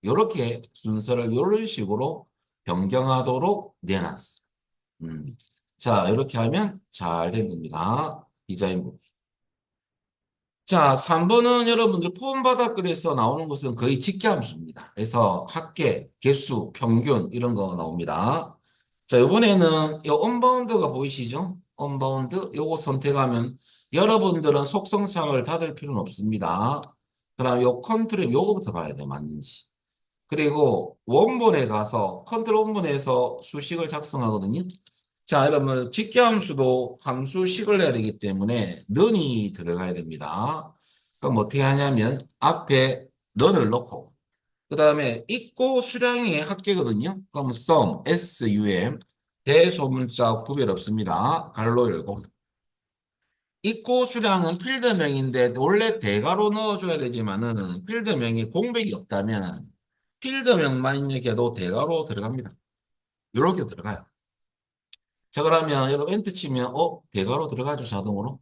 이렇게 순서를 이런 식으로 변경하도록 내놨어요. 음. 자, 이렇게 하면 잘 된 겁니다. 디자인 보기. 자, 3번은 여러분들 폼바닥글에서 나오는 것은 거의 직계함수입니다. 그래서 합계, 개수, 평균 이런 거 나옵니다. 자, 이번에는 이 언바운드가 보이시죠? 언바운드 요거 선택하면 여러분들은 속성창을 닫을 필요는 없습니다. 그럼 요 컨트롤 요거부터 봐야 돼, 맞는지. 그리고 원본에 가서 컨트롤 원본에서 수식을 작성하거든요. 자, 여러분 직계함수도 함수식을 내야 되기 때문에 넌이 들어가야 됩니다. 그럼 어떻게 하냐면 앞에 넌을 넣고 그 다음에 있고 수량의 합계거든요. 그럼 sum, sum 대소문자 구별 없습니다. 가로 열고 있고 수량은 필드명인데 원래 대괄호 넣어줘야 되지만은 필드명이 공백이 없다면 필드명만 입력해도 대괄호 들어갑니다. 이렇게 들어가요. 자, 그러면 여러분 엔터 치면 대괄호 들어가죠, 자동으로.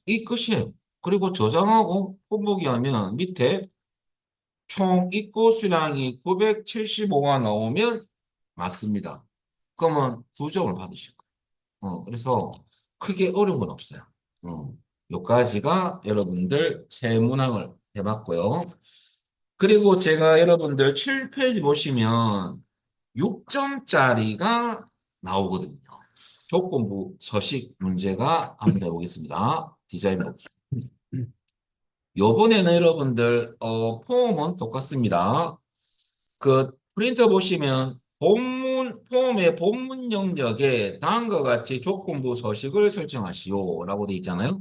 이 끝이에요. 그리고 저장하고 본보기 하면 밑에 총 입고 수량이 975가 나오면 맞습니다. 그러면 9점을 받으실 거예요. 그래서 크게 어려운 건 없어요. 요까지가 여러분들 새 문항을 해봤고요. 그리고 제가 여러분들 7페이지 보시면 6점짜리가 나오거든요. 조건부 서식 문제가 한번 해보겠습니다. 디자인 보기. 요번에는 여러분들 폼은 똑같습니다. 그 프린터 보시면 폼의 본문 영역에 다음과 같이 조건부 서식을 설정하시오 라고 돼 있잖아요.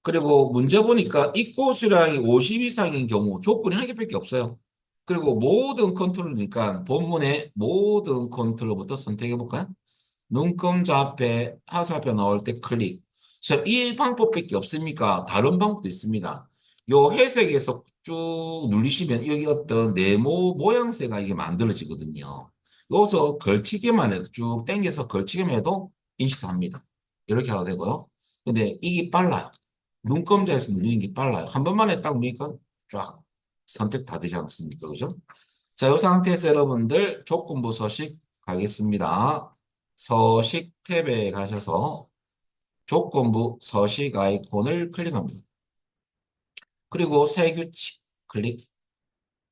그리고 문제 보니까 입고 수량이 50 이상인 경우 조건이 한 개밖에 없어요. 그리고 모든 컨트롤이니까 본문의 모든 컨트롤부터 선택해 볼까요? 눈금자 앞에 하수앞에 나올 때 클릭. 자, 이 방법밖에 없습니까? 다른 방법도 있습니다. 요 회색에서 쭉 누르시면 여기 어떤 네모 모양새가 이게 만들어지거든요. 여기서 걸치기만 해도 쭉 당겨서 걸치기만 해도 인식합니다. 이렇게 하도 되고요. 근데 이게 빨라요. 눈금자에서 누르는 게 빨라요. 한 번만에 딱 누르니까 쫙 선택 다 되지 않습니까? 그죠? 자, 이 상태에서 여러분들 조건부 서식 가겠습니다. 서식 탭에 가셔서 조건부 서식 아이콘을 클릭합니다. 그리고 새 규칙 클릭.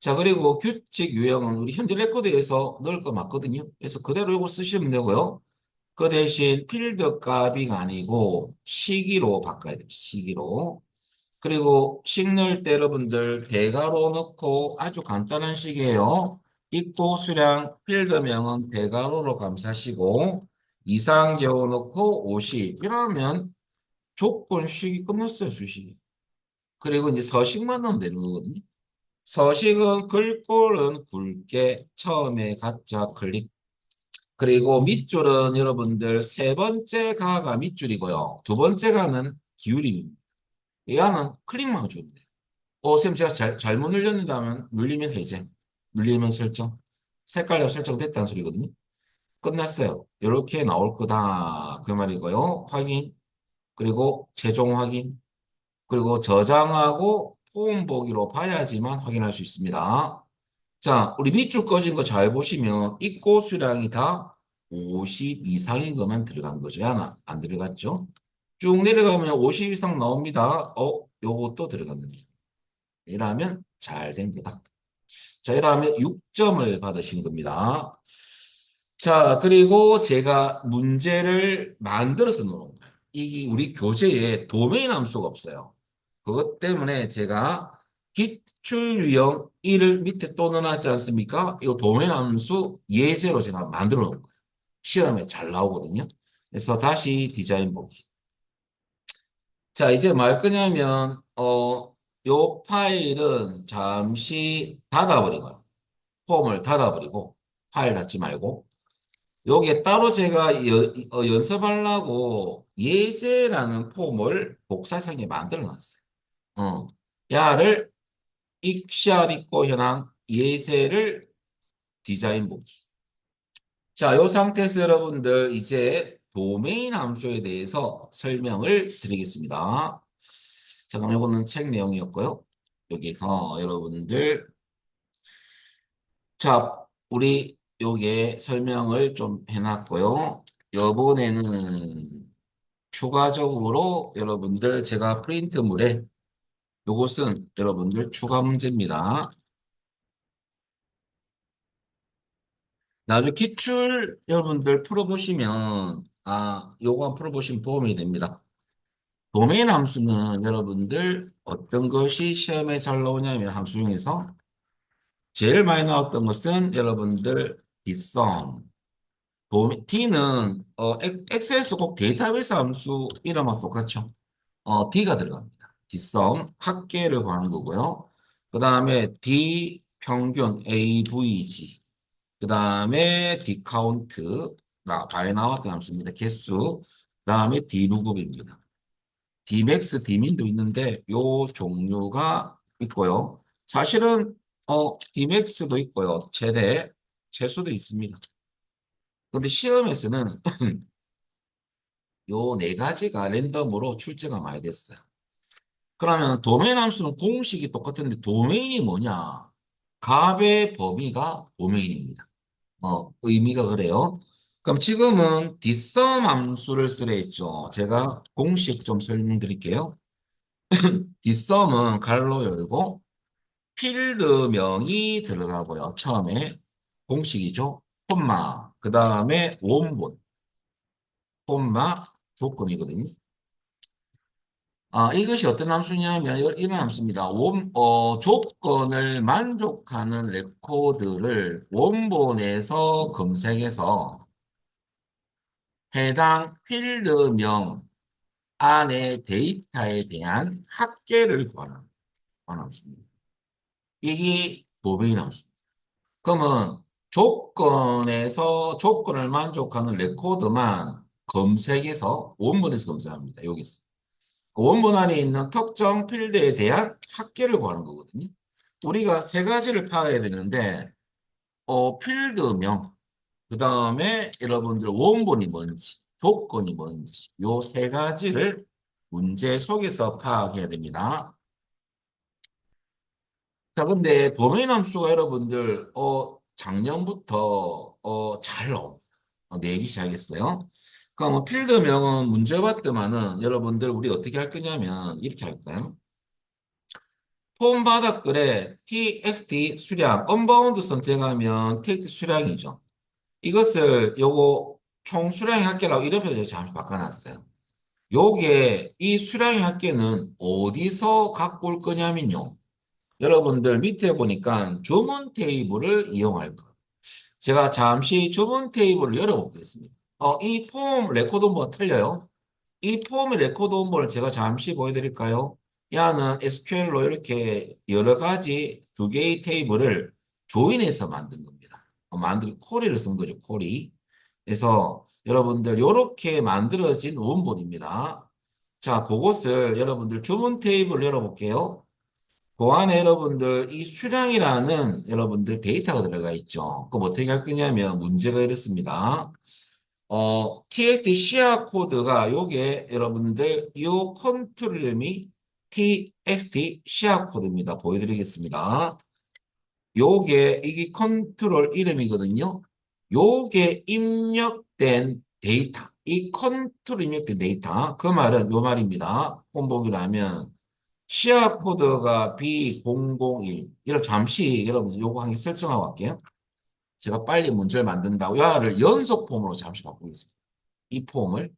자, 그리고 규칙 유형은 우리 현재 레코드에서 넣을 거 맞거든요. 그래서 그대로 이거 쓰시면 되고요. 그 대신 필드 값이 아니고 시기로 바꿔야 돼요. 시기로. 그리고 식 넣을 때 여러분들 대괄호 넣고 아주 간단한 식이에요. 입고 수량 필드명은 대괄호로 감싸시고 이상경우 넣고 50 이러면 조건식이 끝났어요. 수식이. 그리고 이제 서식만 넣으면 되는 거거든요. 서식은 글꼴은 굵게 처음에 가짜 클릭. 그리고 밑줄은 여러분들 세 번째 가가 밑줄이고요. 두 번째 가는 기울임입니다. 얘는 클릭만 주면 돼요. 쌤 제가 잘못 눌렸다면 눌리면 해제. 눌리면 설정. 색깔이 설정됐다는 소리거든요. 끝났어요. 이렇게 나올 거다. 그 말이고요. 확인. 그리고 최종 확인. 그리고 저장하고 폼 보기로 봐야지만 확인할 수 있습니다. 자, 우리 밑줄 꺼진 거 잘 보시면 입고 수량이 다 50 이상인 것만 들어간 거죠. 하나 안 들어갔죠? 쭉 내려가면 50 이상 나옵니다. 요것도 들어갔네. 이러면 잘 된 거다. 자, 이러면 6점을 받으신 겁니다. 자, 그리고 제가 문제를 만들어서 놓은 거예요. 이게 우리 교재에 도메인 함수가 없어요. 그것 때문에 제가 기출 유형 1을 밑에 또 넣어놨지 않습니까? 이 도메인 함수 예제로 제가 만들어 놓은 거예요. 시험에 잘 나오거든요. 그래서 다시 디자인 보기. 자, 이제 말 거냐면, 요 파일은 잠시 닫아버리고요. 폼을 닫아버리고, 파일 닫지 말고, 여기에 따로 제가 연습하려고 예제라는 폼을 복사상에 만들어 놨어요. 야를 익시합 있고 현황 예제를 디자인 보기. 자, 이 상태에서 여러분들 이제 도메인 함수에 대해서 설명을 드리겠습니다. 자, 그럼 이거는 책 내용이었고요. 여기서 여러분들 자, 우리 요게 설명을 좀 해놨고요. 요번에는 추가적으로 여러분들 제가 프린트물에 요것은 여러분들 추가 문제입니다. 나중에 기출 여러분들 풀어보시면 요거 풀어보시면 도움이 됩니다. 도메인 함수는 여러분들 어떤 것이 시험에 잘 나오냐면 함수 중에서 제일 많이 나왔던 것은 여러분들 빗썸 D는 엑셀에서 꼭 데이터베이스 함수 이름하고 똑같죠. D가 들어갑니다. D썸 합계를 구하는 거고요. 그 다음에 D 평균 AVG 그 다음에 D카운트 바에 나왔던 함수입니다. 개수 그 다음에 D루급입니다. D맥스, D민도 있는데 요 종류가 있고요. 사실은 D맥스도 있고요. 최대, 최수도 있습니다. 근데 시험에서는 요 네 가지가 랜덤으로 출제가 많이 됐어요. 그러면 도메인 함수는 공식이 똑같은데 도메인이 뭐냐? 값의 범위가 도메인입니다. 의미가 그래요. 그럼 지금은 뒷섬 함수를 쓰려 했죠. 제가 공식 좀 설명드릴게요. 뒷섬은 갈로 열고 필드명이 들어가고요. 처음에 공식이죠. 콤마, 그 다음에 원본, 콤마, 조건이거든요. 이것이 어떤 함수냐면 이런 함수입니다. 조건을 만족하는 레코드를 원본에서 검색해서 해당 필드명 안의 데이터에 대한 합계를 구하는 함수입니다. 이게 도메인 함수입니다. 그러면 조건을 만족하는 레코드만 검색해서 원본에서 검색합니다. 여기서. 그 원본 안에 있는 특정 필드에 대한 합계를 구하는 거거든요. 우리가 세 가지를 파악해야 되는데, 필드명, 그 다음에 여러분들 원본이 뭔지, 조건이 뭔지, 요 세 가지를 문제 속에서 파악해야 됩니다. 자, 근데 도메인 함수가 여러분들, 작년부터, 잘 내기 시작했어요. 그럼 뭐 필드명은 문제 봤더만은 여러분들 우리 어떻게 할 거냐면 이렇게 할까요? 폼 바닥글에 txt 수량, 언바운드 선택하면 txt 수량이죠. 이것을 요거 총 수량의 합계라고 이름표 잠시 바꿔놨어요. 요게 이 수량의 합계는 어디서 갖고 올 거냐면요. 여러분들 밑에 보니까 주문 테이블을 이용할 거. 제가 잠시 주문 테이블을 열어보겠습니다. 이 폼 레코드 원본 틀려요. 이 폼의 레코드 원본을 제가 잠시 보여드릴까요? 야는 SQL로 이렇게 여러 가지 두 개의 테이블을 조인해서 만든 겁니다. 코리를 쓴 거죠, 코리. 그래서 여러분들 이렇게 만들어진 원본입니다. 자, 그것을 여러분들 주문 테이블 열어볼게요. 그 안에 여러분들 이 수량이라는 여러분들 데이터가 들어가 있죠. 그럼 어떻게 할 거냐면 문제가 이렇습니다. TXT 시야 코드가 요게 여러분들 요 컨트롤 이름이 TXT 시야 코드입니다. 보여드리겠습니다. 요게 이게 컨트롤 이름이거든요. 요게 입력된 데이터. 이 컨트롤 입력된 데이터. 그 말은 요 말입니다. 본보기라면 시야 코드가 B001. 이렇게 잠시 여러분 요거 한 개 설정하고 갈게요. 제가 빨리 문제를 만든다고 야를 연속 폼으로 잠시 바꾸겠습니다. 이 폼을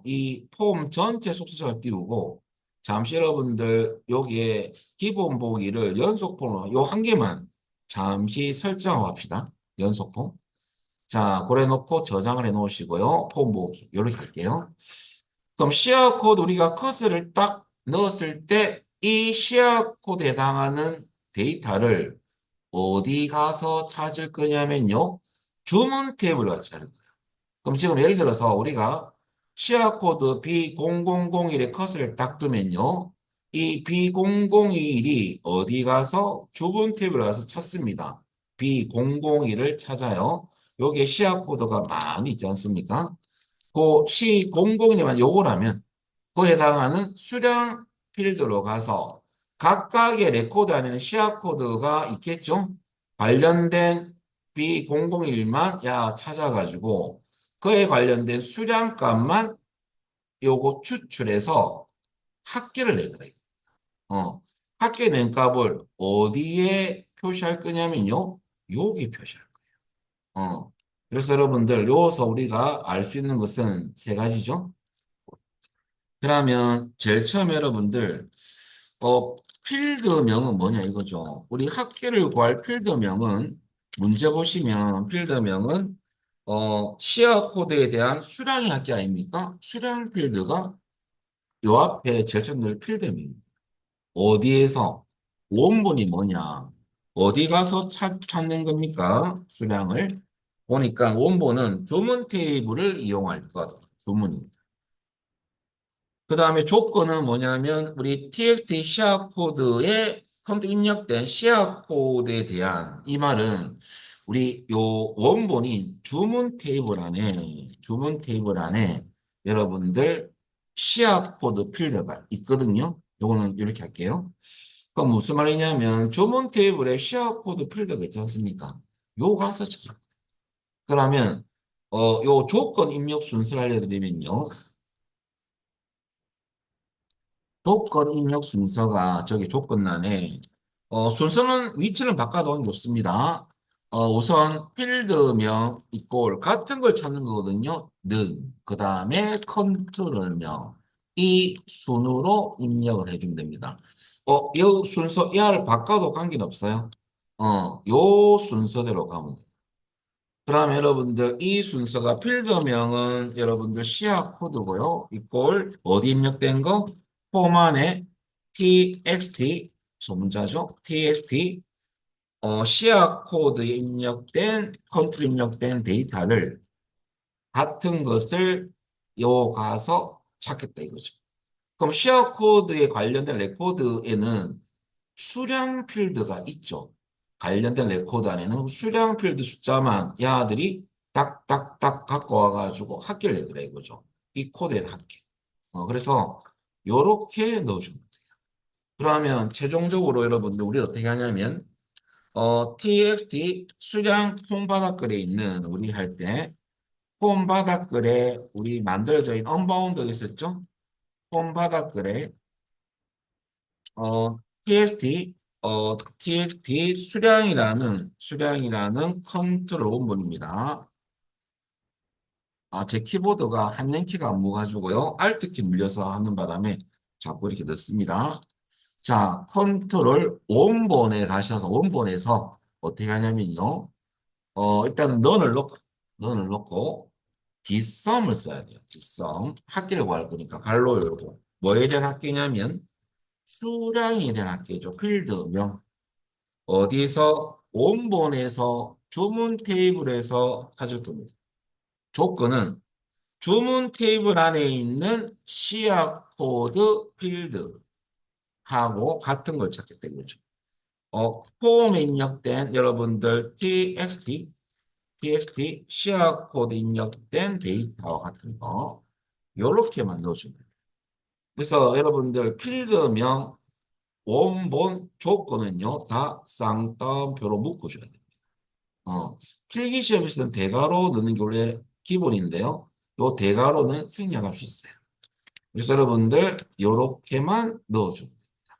이 폼 전체 속도를 띄우고 잠시 여러분들 여기에 기본 보기를 연속 폼으로 요 한 개만 잠시 설정하고 합시다. 연속 폼. 자, 그래 놓고 저장을 해 놓으시고요. 폼 보기 이렇게 할게요. 그럼 시야 코드 우리가 커서를 딱 넣었을 때 이 시야 코드에 해당하는 데이터를 어디 가서 찾을 거냐면요. 주문 테이블 가서 찾을 거예요. 그럼 지금 예를 들어서 우리가 시야 코드 B0001의 컷을 딱 두면요. 이 B001이 어디 가서 주문 탭을 가서 찾습니다. B001을 찾아요. 요게 시야 코드가 많이 있지 않습니까? 그 C001에만 요거라면 그에 해당하는 수량 필드로 가서 각각의 레코드 안에는 시야 코드가 있겠죠? 관련된 B001만 찾아가지고 그에 관련된 수량값만 요거 추출해서 합계를 내더래요. 합계 낸 값을 어디에 표시할 거냐면요. 여기 표시할 거예요. 그래서 여러분들 여기서 우리가 알 수 있는 것은 세 가지죠. 그러면 제일 처음 여러분들 어, 필드명은 뭐냐 이거죠. 우리 합계를 구할 필드명은 문제 보시면 필드명은 시어 코드에 대한 수량의 합계 아닙니까? 수량 필드가 요 앞에 제일 처음 늘 필드명입니다. 어디에서 원본이 뭐냐? 어디 가서 찾는 겁니까? 수량을 보니까 원본은 주문 테이블을 이용할 것. 주문입니다. 그 다음에 조건은 뭐냐면 우리 txt 시야 코드에 컴퓨터 입력된 시야 코드에 대한 이 말은 우리 요 원본인 주문 테이블 안에 여러분들 시야 코드 필드가 있거든요. 요거는 이렇게 할게요. 그럼 무슨 말이냐면 주문 테이블에 시야 코드 필드가 있지 않습니까? 요 가서 찾아. 그러면 요 조건 입력 순서를 알려드리면요. 조건 입력 순서가 저기 조건란에 순서는 위치는 바꿔도 좋습니다. 우선 필드명 이꼴 같은 걸 찾는 거거든요. 는, 그 다음에 컨트롤명 이 순으로 입력을 해주면 됩니다. 이 순서 이하를 바꿔도 관계는 없어요. 요 순서대로 가면 돼요. 그럼 여러분들 이 순서가 필드명은 여러분들 시야 코드고요. 이꼴 어디 입력된 거? 폼 안에 txt 소문자죠. txt 시야 코드에 입력된 컨트롤 입력된 데이터를 같은 것을 요 가서 찾겠다 이거죠. 그럼 시야 코드에 관련된 레코드에는 수량 필드가 있죠. 관련된 레코드 안에는 수량 필드 숫자만 야들이 딱딱딱 갖고 와가지고 합계를 내더라 이거죠. 이 코드에 합계. 그래서 요렇게 넣어주면 돼요. 그러면 최종적으로 여러분들 우리 어떻게 하냐면 txt 수량 폼 바닥글에 있는 우리 할 때 폼 바닥글에 우리 만들어져 있는 언바운드 있었죠? 폼 바닥글에 txt txt 수량이라는 컨트롤 원본입니다. 제 키보드가 한랭키가 안 모가지고요. Alt키 눌려서 하는 바람에 자꾸 이렇게 넣습니다. 자, 컨트롤 원본에 가셔서 원본에서 어떻게 하냐면요. 일단은 넌을 놓고 뒷섬을 써야 돼요. 뒷섬. 합계를 구할 거니까 갈로 열고 뭐에 대한 합계냐면 수량에 대한 합계죠. 필드명. 어디서? 원본에서 주문 테이블에서 찾을 겁니다. 조건은 주문 테이블 안에 있는 시야 코드 필드하고 같은 걸 찾게 된 거죠. 폼에 입력된 여러분들 txt 시야 코드 입력된 데이터와 같은 거 요렇게만 넣어줍니다. 그래서 여러분들 필드명 원본 조건은요 다 쌍따옴표로 묶어줘야 됩니다. 필기 시험에서는 대괄호 넣는 게 원래 기본인데요. 요 대괄호는 생략할 수 있어요. 그래서 여러분들 요렇게만 넣어줍니다.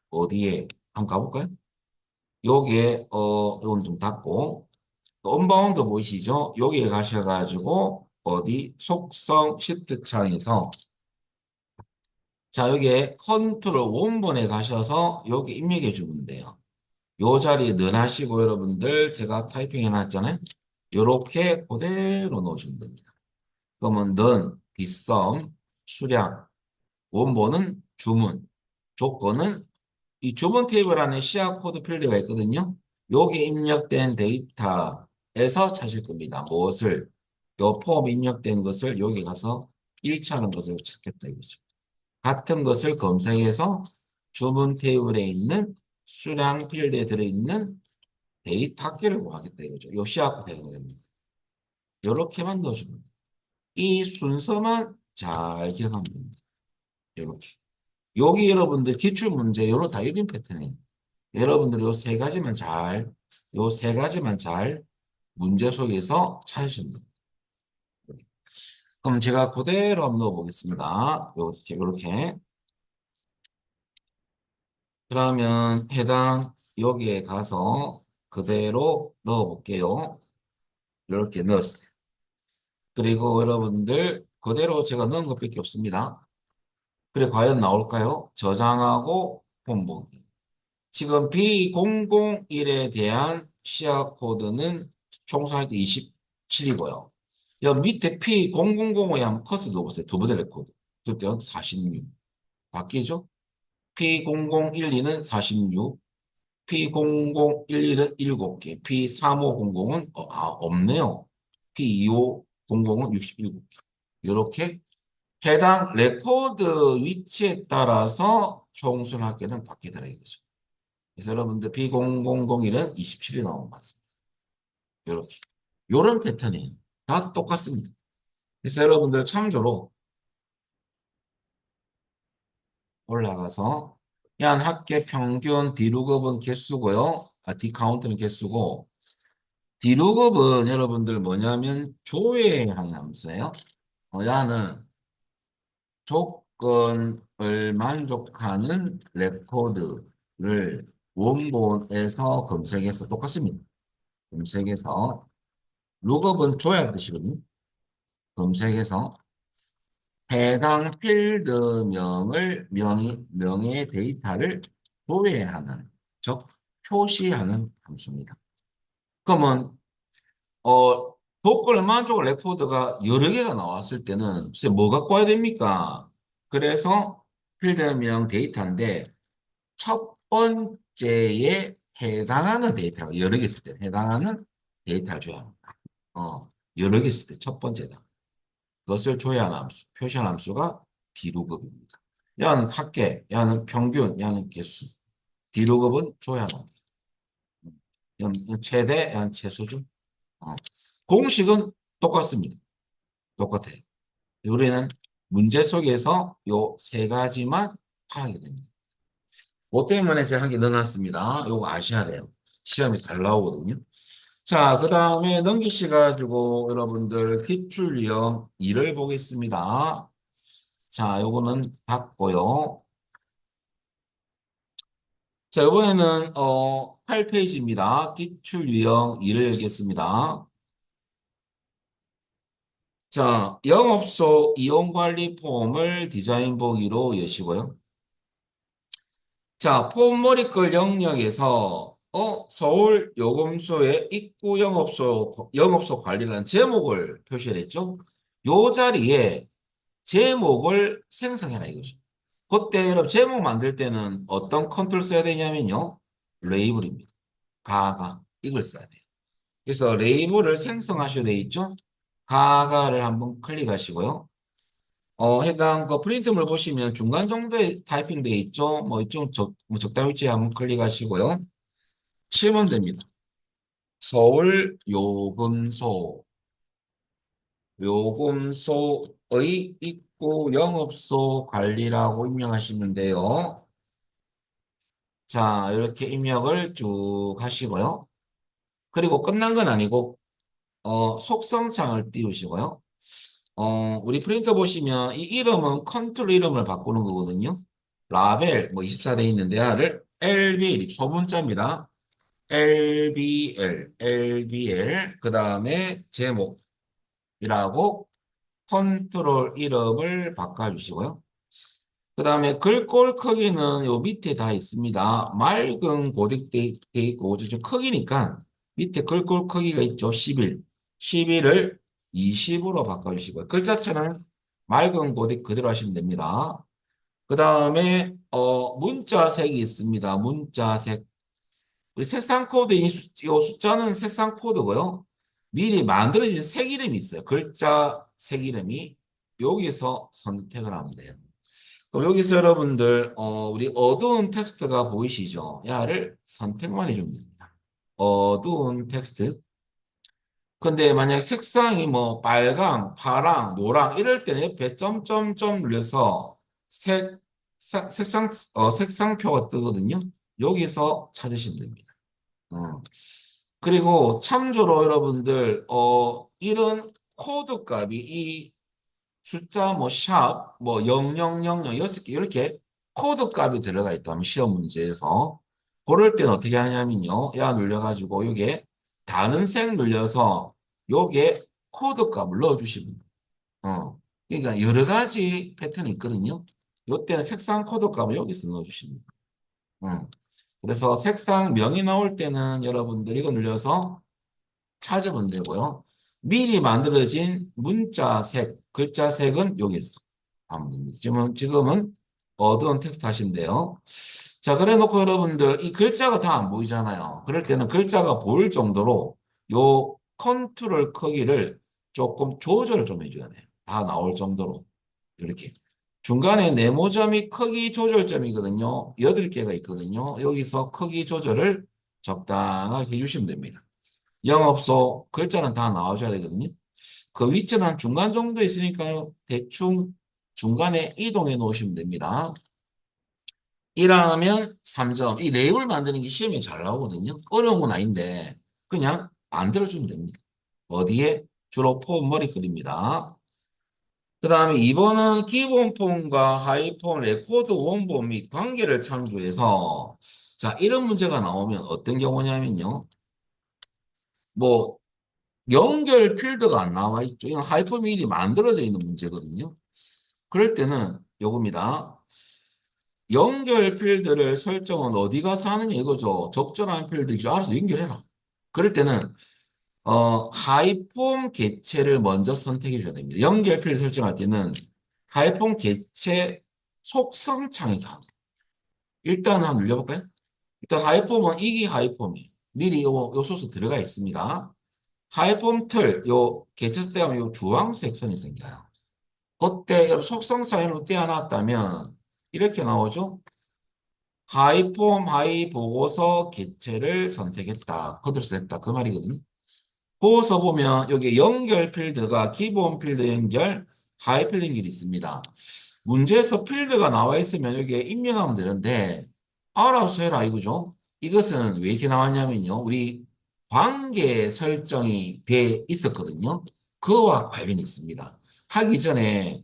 어디에? 한번 가볼까요? 요게 요건 좀 닫고 언바운드 보이시죠? 여기에 가셔가지고 어디 속성 시트 창에서 자 여기에 컨트롤 원본에 가셔서 여기 입력해 주면 돼요. 요 자리에 넣으시고 여러분들 제가 타이핑 해놨잖아요. 요렇게 그대로 넣어주면 됩니다. 그러면 넌, 빗썸, 수량, 원본은 주문, 조건은 이 주문 테이블 안에 시야 코드 필드가 있거든요. 여기 입력된 데이터에서 찾을 겁니다. 무엇을? 요 폼 입력된 것을 여기 가서 일치하는 것을 찾겠다 이거죠. 같은 것을 검색해서 주문 테이블에 있는 수량 필드에 들어있는 데이터 합계를 구하겠다 이거죠. 요 시야 코드 됩니다. 이렇게만 넣어주면 됩니다. 이 순서만 잘 기억하면 됩니다. 이렇게. 여기 여러분들 기출문제 요런 다이어링 패턴이에요. 여러분들이 요 세 가지만 잘 문제 속에서 찾으시면 됩니다. 그럼 제가 그대로 한번 넣어보겠습니다. 요렇게. 그러면 해당 여기에 가서 그대로 넣어볼게요. 이렇게 넣었어요. 그리고 여러분들 그대로 제가 넣은 것밖에 없습니다. 그래 과연 나올까요? 저장하고 본보기. 지금 B001에 대한 시야 코드는 총수할 때 27이고요. 여기 밑에 P0005에 한번 커서 넣어보세요. 두 번째 레코드. 그때는 46. 바뀌죠? P0012는 46. P0011은 7개. P3500은 없네요. P2500은 67개. 이렇게 해당 레코드 위치에 따라서 총순 합계는 바뀌더라 이거죠. 그래서 여러분들 B0001은 27이 나온 것 같습니다. 이렇게. 요런 패턴이 다 똑같습니다. 그래서 여러분들 참조로 올라가서 한 합계 평균 D룩업은 개수고요. D카운트는 개수고 D룩업은 여러분들 뭐냐면 조회한 함수예요. 야는 조건을 만족하는 레코드를 원본에서 검색해서 똑같습니다. 검색해서 룩업은 줘야 뜻이거든요. 검색해서 해당 필드명을 명의 데이터를 조회하는 즉 표시하는 함수입니다. 그러면 조건을 만족할 레코드가 여러 개가 나왔을 때는 뭐 갖고 와야 됩니까? 그래서 필드명 데이터인데 첫 번째에 해당하는 데이터가 여러 개 있을 때 해당하는 데이터를 줘야 합니다. 여러 개 있을 때 첫 번째다. 그것을 조회한 함수, 표시한 함수가 D룩업입니다. 야는 합계, 야는 평균, 야는 개수. D룩업은 조회한 함수. 야는 최대, 야는 최소죠. 공식은 똑같습니다. 똑같아요. 우리는 문제 속에서 요 세 가지만 파악이 됩니다. 그 때문에 제가 한 개 넣어놨습니다. 요거 아셔야 돼요. 시험이 잘 나오거든요. 자, 그 다음에 넘기셔가지고 여러분들 기출 유형 2를 보겠습니다. 자, 요거는 봤고요. 자, 이번에는 8페이지입니다. 기출 유형 2를 열겠습니다. 자, 영업소 이용관리 폼을 디자인 보기로 여시고요. 자, 폼 머리글 영역에서 서울 요금소의 입구 영업소 관리라는 제목을 표시를 했죠. 요 자리에 제목을 생성해라 이거죠. 그때 여러분 제목 만들 때는 어떤 컨트롤 써야 되냐면요. 레이블입니다. 가가 이걸 써야 돼요. 그래서 레이블을 생성하셔야 돼 있죠. 가가를 한번 클릭하시고요. 해당 그 프린트물 보시면 중간 정도에 타이핑 돼 있죠. 뭐 이쪽 뭐 적당 위치에 한번 클릭하시고요. 치면 됩니다. 서울 요금소의 입구 영업소 관리라고 입력하시면 돼요. 자, 이렇게 입력을 쭉 하시고요. 그리고 끝난 건 아니고, 속성창을 띄우시고요. 우리 프린터 보시면 이 이름은 컨트롤 이름을 바꾸는 거거든요. 라벨, 뭐 24돼 있는데, 야를 LBL, 소문자입니다. LBL, 그 다음에 제목이라고 컨트롤 이름을 바꿔주시고요. 그 다음에 글꼴 크기는 요 밑에 다 있습니다. 맑은 고딕 돼 있고, 좀 크기니까 밑에 글꼴 크기가 있죠. 11. 11을 20으로 바꿔주시고요. 글자체는 맑은 고딕 그대로 하시면 됩니다. 그 다음에, 문자색이 있습니다. 문자색. 우리 색상 코드, 이 숫자는 색상 코드고요. 미리 만들어진 색 이름이 있어요. 글자 색 이름이. 여기서 선택을 하면 돼요. 그럼 여기서 여러분들 우리 어두운 텍스트가 보이시죠? 야를 선택만 해주면 됩니다. 어두운 텍스트. 근데 만약 색상이 뭐 빨강, 파랑, 노랑 이럴 때는 옆에 점점점 눌려서 색상표가 뜨거든요. 여기서 찾으시면 됩니다. 어. 그리고 참조로 여러분들 이런 코드 값이 이 숫자 뭐 샵, 뭐 0000, 6개 이렇게 코드 값이 들어가 있다면 시험 문제에서 그럴 때는 어떻게 하냐면요. 야 눌려가지고 요게 다른 색 눌려서 요게 코드 값을 넣어주시면 돼요. 그러니까 여러 가지 패턴이 있거든요. 요때 색상 코드 값을 여기서 넣어주시면 돼요. 그래서 색상 명이 나올 때는 여러분들 이거 눌려서 찾으면 되고요. 미리 만들어진 문자색, 글자색은 여기서 하면 됩니다. 지금은 어두운 텍스트 하신대요. 자, 그래 놓고 여러분들 이 글자가 다 안 보이잖아요. 그럴 때는 글자가 보일 정도로 요 컨트롤 크기를 조금 조절을 좀 해줘야 돼요. 다 나올 정도로. 이렇게. 중간에 네모점이 크기 조절점이거든요. 8개가 있거든요. 여기서 크기 조절을 적당하게 해주시면 됩니다. 영업소 글자는 다 나와줘야 되거든요. 그 위치는 중간 정도 있으니까요. 대충 중간에 이동해 놓으시면 됩니다. 1하면 3점. 이 랩을 만드는 게 시험에 잘 나오거든요. 어려운 건 아닌데 그냥 만들어주면 됩니다. 어디에? 주로 폼 머리 그립니다. 그 다음에 2번은 기본 폼과 하이 폼, 레코드 원본 및 관계를 참조해서 자, 이런 문제가 나오면 어떤 경우냐면요. 뭐 연결 필드가 안 나와 있죠. 이건 하이퍼밀이 만들어져 있는 문제거든요. 그럴 때는 요겁니다. 연결 필드를 설정은 어디 가서 하느냐 이거죠. 적절한 필드 알아서 연결해라. 그럴 때는 하이폼 개체를 먼저 선택해 줘야 됩니다. 연결 필드 설정할 때는 하이폼 개체 속성 창에서 하는 거예요. 일단 한번 눌려볼까요? 일단 하이폼은 이게 하이폼이에요. 미리 요 소스 들어가 있습니다. 하이폼 틀, 요 개체수 때하면 요 주황색 선이 생겨요. 그때 속성 사인으로 떼어놨다면 이렇게 나오죠. 하이폼 하이 보고서 개체를 선택했다. 커드를 했다. 그 말이거든요. 보고서 보면 여기 연결 필드가 기본 필드 연결, 하이 필드 연결이 있습니다. 문제에서 필드가 나와 있으면 여기에 입력하면 되는데 알아서 해라 이거죠. 이것은 왜 이렇게 나왔냐면요. 우리 관계 설정이 돼 있었거든요. 그와 관련이 있습니다. 하기 전에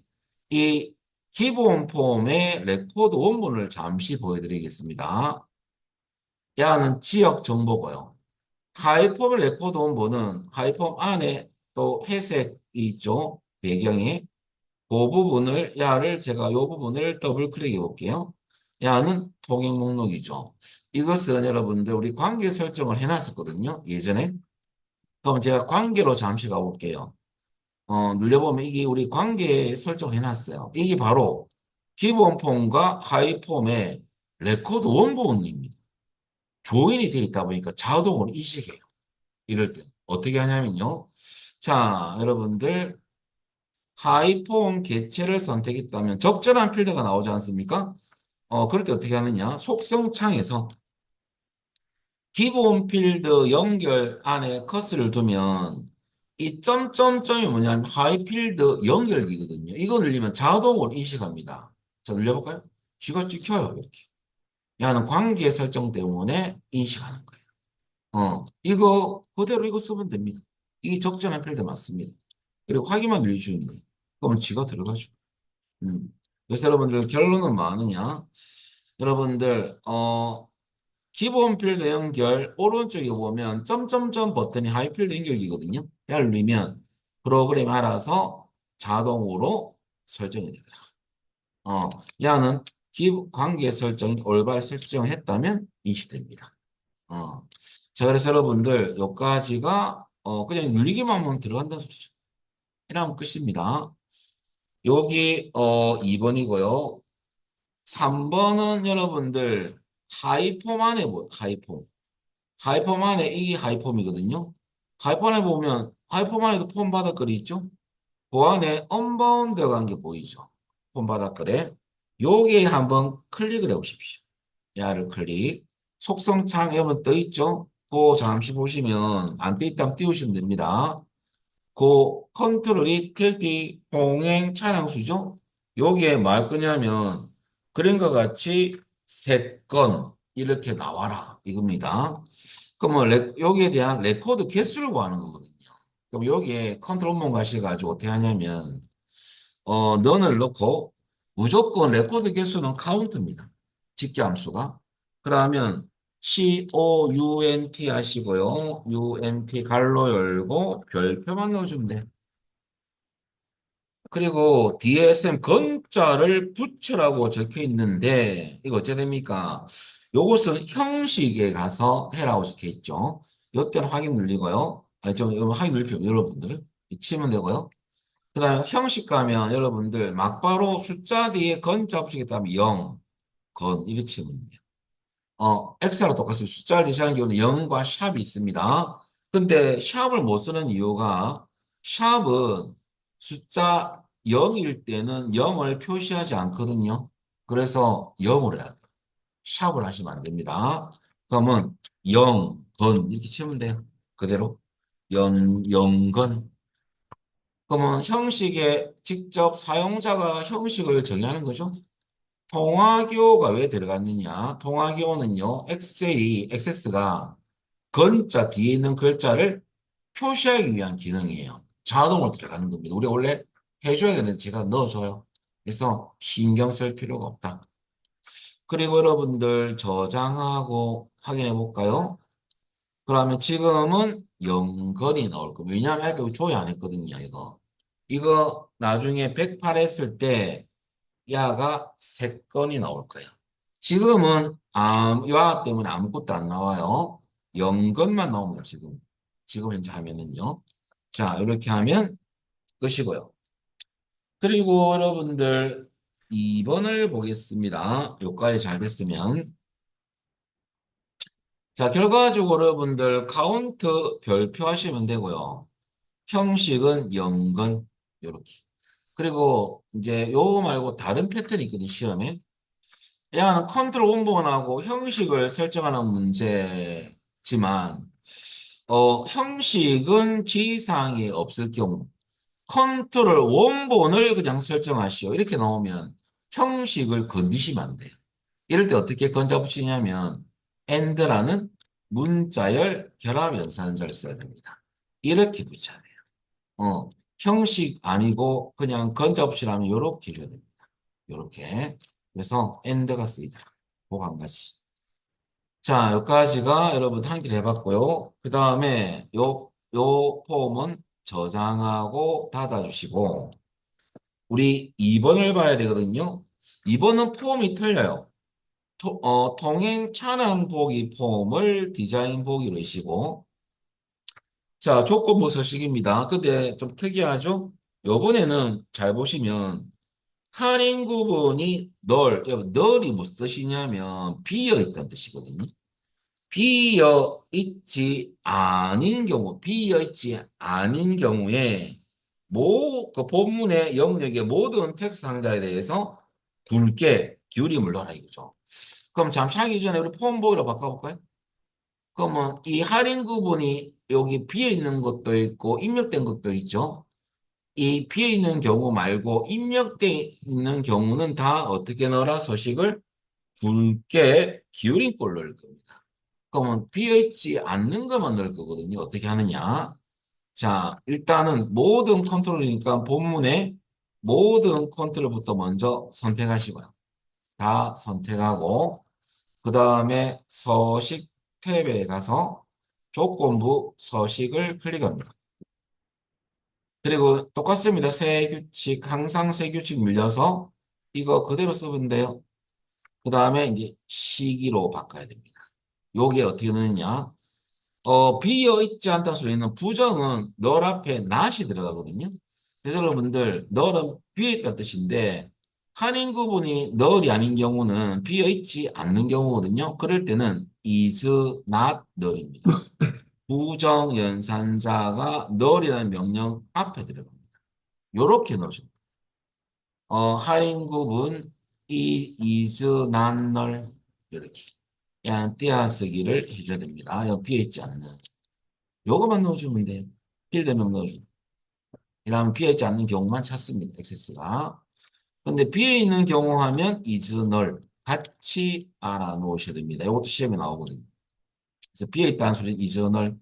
이 기본 폼의 레코드 원본을 잠시 보여드리겠습니다. 야는 지역 정보고요. 하이폼 레코드 원본은 하이폼 안에 또 회색이 있죠. 배경에. 그 부분을, 야를 제가 이 부분을 더블 클릭해 볼게요. 야는 통행 목록이죠. 이것은 여러분들 우리 관계 설정을 해놨었거든요. 예전에. 그럼 제가 관계로 잠시 가볼게요. 눌려보면 이게 우리 관계 설정해놨어요. 이게 바로 기본 폼과 하위 폼의 레코드 원본입니다. 조인이 되어 있다 보니까 자동으로 인식해요. 이럴 때 어떻게 하냐면요. 자, 여러분들 하위 폼 개체를 선택했다면 적절한 필드가 나오지 않습니까? 그럴 때 어떻게 하느냐? 속성 창에서 기본 필드 연결 안에 커스를 두면 이 점점점이 뭐냐면 하이필드 연결기거든요. 이거 늘리면 자동으로 인식합니다. 자, 늘려볼까요? 쥐가 찍혀요, 이렇게. 야는 관계 설정 때문에 인식하는 거예요. 이거 그대로 이거 쓰면 됩니다. 이게 적절한 필드 맞습니다. 그리고 확인만 늘려주는 거예요. 그러면 쥐가 들어가죠. 음. 그래서 여러분들 결론은 뭐하느냐? 여러분들 기본 필드 연결 오른쪽에 보면 점점점 버튼이 하이필드 연결기거든요. 얘를 누르면 프로그램이 알아서 자동으로 설정이 되더라. 얘는 관계 설정이 올바르게 설정을 했다면 인식됩니다. 어. 자, 그래서 여러분들 여기까지가 그냥 눌리기만 하면 들어간다는 소리죠. 이러면 끝입니다. 여기 2번이고요. 3번은 여러분들 하이폼 안에 하이폼. 하이폼 안에 이게 하이폼이거든요. 하이폼 안에 보면 하이폼 안에도 폼 바닥글이 있죠. 그 안에 언바운드가 한 게 보이죠. 폼 바닥글에 여기에 한번 클릭을 해보십시오. 야를 클릭. 속성창 여러분 떠 있죠. 그 잠시 보시면 안 떠 있다면 띄우시면 됩니다. 그 컨트롤이 틸티 봉행 차량수죠. 여기에 말 거냐면 그림과 같이 세 건 이렇게 나와라 이겁니다. 그러면 여기에 대한 레코드 개수를 구하는 거거든요. 그럼 여기에 컨트롤 문 가셔가지고 어떻게 하냐면 넌을 넣고 무조건 레코드 개수는 카운트입니다. 직계함수가. 그러면 COUNT 하시고요. UNT 갈로 열고 별표만 넣어주면 돼요. 그리고 DSM 건자를 붙여라고 적혀 있는데 이거 어째 됩니까? 요것은 형식에 가서 해라고 적혀 있죠. 이때는 확인 눌리고요. 아니 좀 확인 눌릴 필요 여러분들 치면 되고요. 그다음에 형식 가면 여러분들 막바로 숫자 뒤에 건자 붙이겠다면 0, 건 이렇게 치면 돼요. X랑 똑같습니다. 숫자를 대신하는 경우는 0과 샵이 있습니다. 근데 샵을 못 쓰는 이유가 샵은 숫자 0일 때는 0을 표시하지 않거든요. 그래서 0으로 해야 돼요. 샵을 하시면 안 됩니다. 그러면 0, 건 이렇게 치면 돼요. 그대로 0건. 그러면 형식에 직접 사용자가 형식을 정의하는 거죠. 통화기호가 왜 들어갔느냐? 통화기호는요, XS가 건자 뒤에 있는 글자를 표시하기 위한 기능이에요. 자동으로 들어가는 겁니다. 우리 원래 해줘야 되는데 제가 넣어줘요. 그래서 신경 쓸 필요가 없다. 그리고 여러분들 저장하고 확인해 볼까요? 그러면 지금은 0건이 나올 겁니다. 왜냐하면 아까 조회 안 했거든요, 이거. 이거 나중에 108 했을 때 야가 3건이 나올 거예요. 지금은 야 때문에 아무것도 안 나와요. 0건만 나오면 지금 현재 하면은요. 자, 이렇게 하면 끝이고요. 그리고 여러분들 2번을 보겠습니다. 여기까지 잘 됐으면. 자, 결과적으로 여러분들 카운트 별표 하시면 되고요. 형식은 0건 이렇게. 그리고 이제 요거 말고 다른 패턴이 있거든요, 시험에. 얘는 컨트롤 원본하고 형식을 설정하는 문제지만, 형식은 지시사항이 없을 경우, 컨트롤 원본을 그냥 설정하시오. 이렇게 나오면 형식을 건드시면 안 돼요. 이럴 때 어떻게 건져 붙이냐면, and라는 문자열 결합 연산자를 써야 됩니다. 이렇게 붙여야 돼요. 형식 아니고 그냥 건져 붙이라면 이렇게 해줘야 됩니다. 이렇게. 그래서 and가 쓰이더라. 그거 한 가지. 자, 여기까지가 여러분 한길 해봤고요. 그 다음에 요 폼은 저장하고 닫아주시고, 우리 2번을 봐야 되거든요. 2번은 폼이 틀려요. 통행 차량 보기 폼을 디자인 보기로 하시고, 자, 조건부 서식입니다. 근데 좀 특이하죠? 요번에는 잘 보시면 할인 구분이 여기 널이 무슨 뜻이냐면 비어 있다는 뜻이거든요. 비어 있지 않은 경우, 비어 있지 않은 경우에 그 본문의 영역의 모든 텍스트 상자에 대해서 굵게 기울임을 넣어라 이거죠. 그럼 잠시 하기 전에 우리 폼 보기로 바꿔볼까요? 그러면 이 할인 구분이 여기 비어 있는 것도 있고 입력된 것도 있죠. 이 비어 있는 경우 말고 입력돼 있는 경우는 다 어떻게 넣어라? 서식을 굵게 기울인 꼴로 넣을 겁니다. 그러면 비어 있지 않는 것만 넣을 거거든요. 어떻게 하느냐? 자, 일단은 모든 컨트롤이니까 본문에 모든 컨트롤부터 먼저 선택하시고요. 다 선택하고 그 다음에 서식 탭에 가서 조건부 서식을 클릭합니다. 그리고 똑같습니다. 새 규칙, 항상 새 규칙 밀려서 이거 그대로 쓰면 돼요. 그 다음에 이제 시기로 바꿔야 됩니다. 요게 어떻게 되느냐? 비어 있지 않다는 소리는 부정은 널 앞에 not이 들어가거든요. 그래서 여러분들 널은 비어 있다는 뜻인데 할인 구분이 널이 아닌 경우는 비어 있지 않는 경우거든요. 그럴 때는 is not 널입니다. 부정 연산자가 널이라는 명령 앞에 들어갑니다. 요렇게 넣으십니다. 할인 구분 이 is not 널 이렇게 그냥 띄어쓰기를 해줘야 됩니다. 여기 비어 있지 않는 요거만 넣어주면 돼요. 필드명 넣어주고. 이러면 비어있지 않는 경우만 찾습니다. 액세스가. 근데 비어있는 경우 하면 is null 같이 알아놓으셔야 됩니다. 이것도 시험에 나오거든요. 그래서 비어있다는 소리는 is null.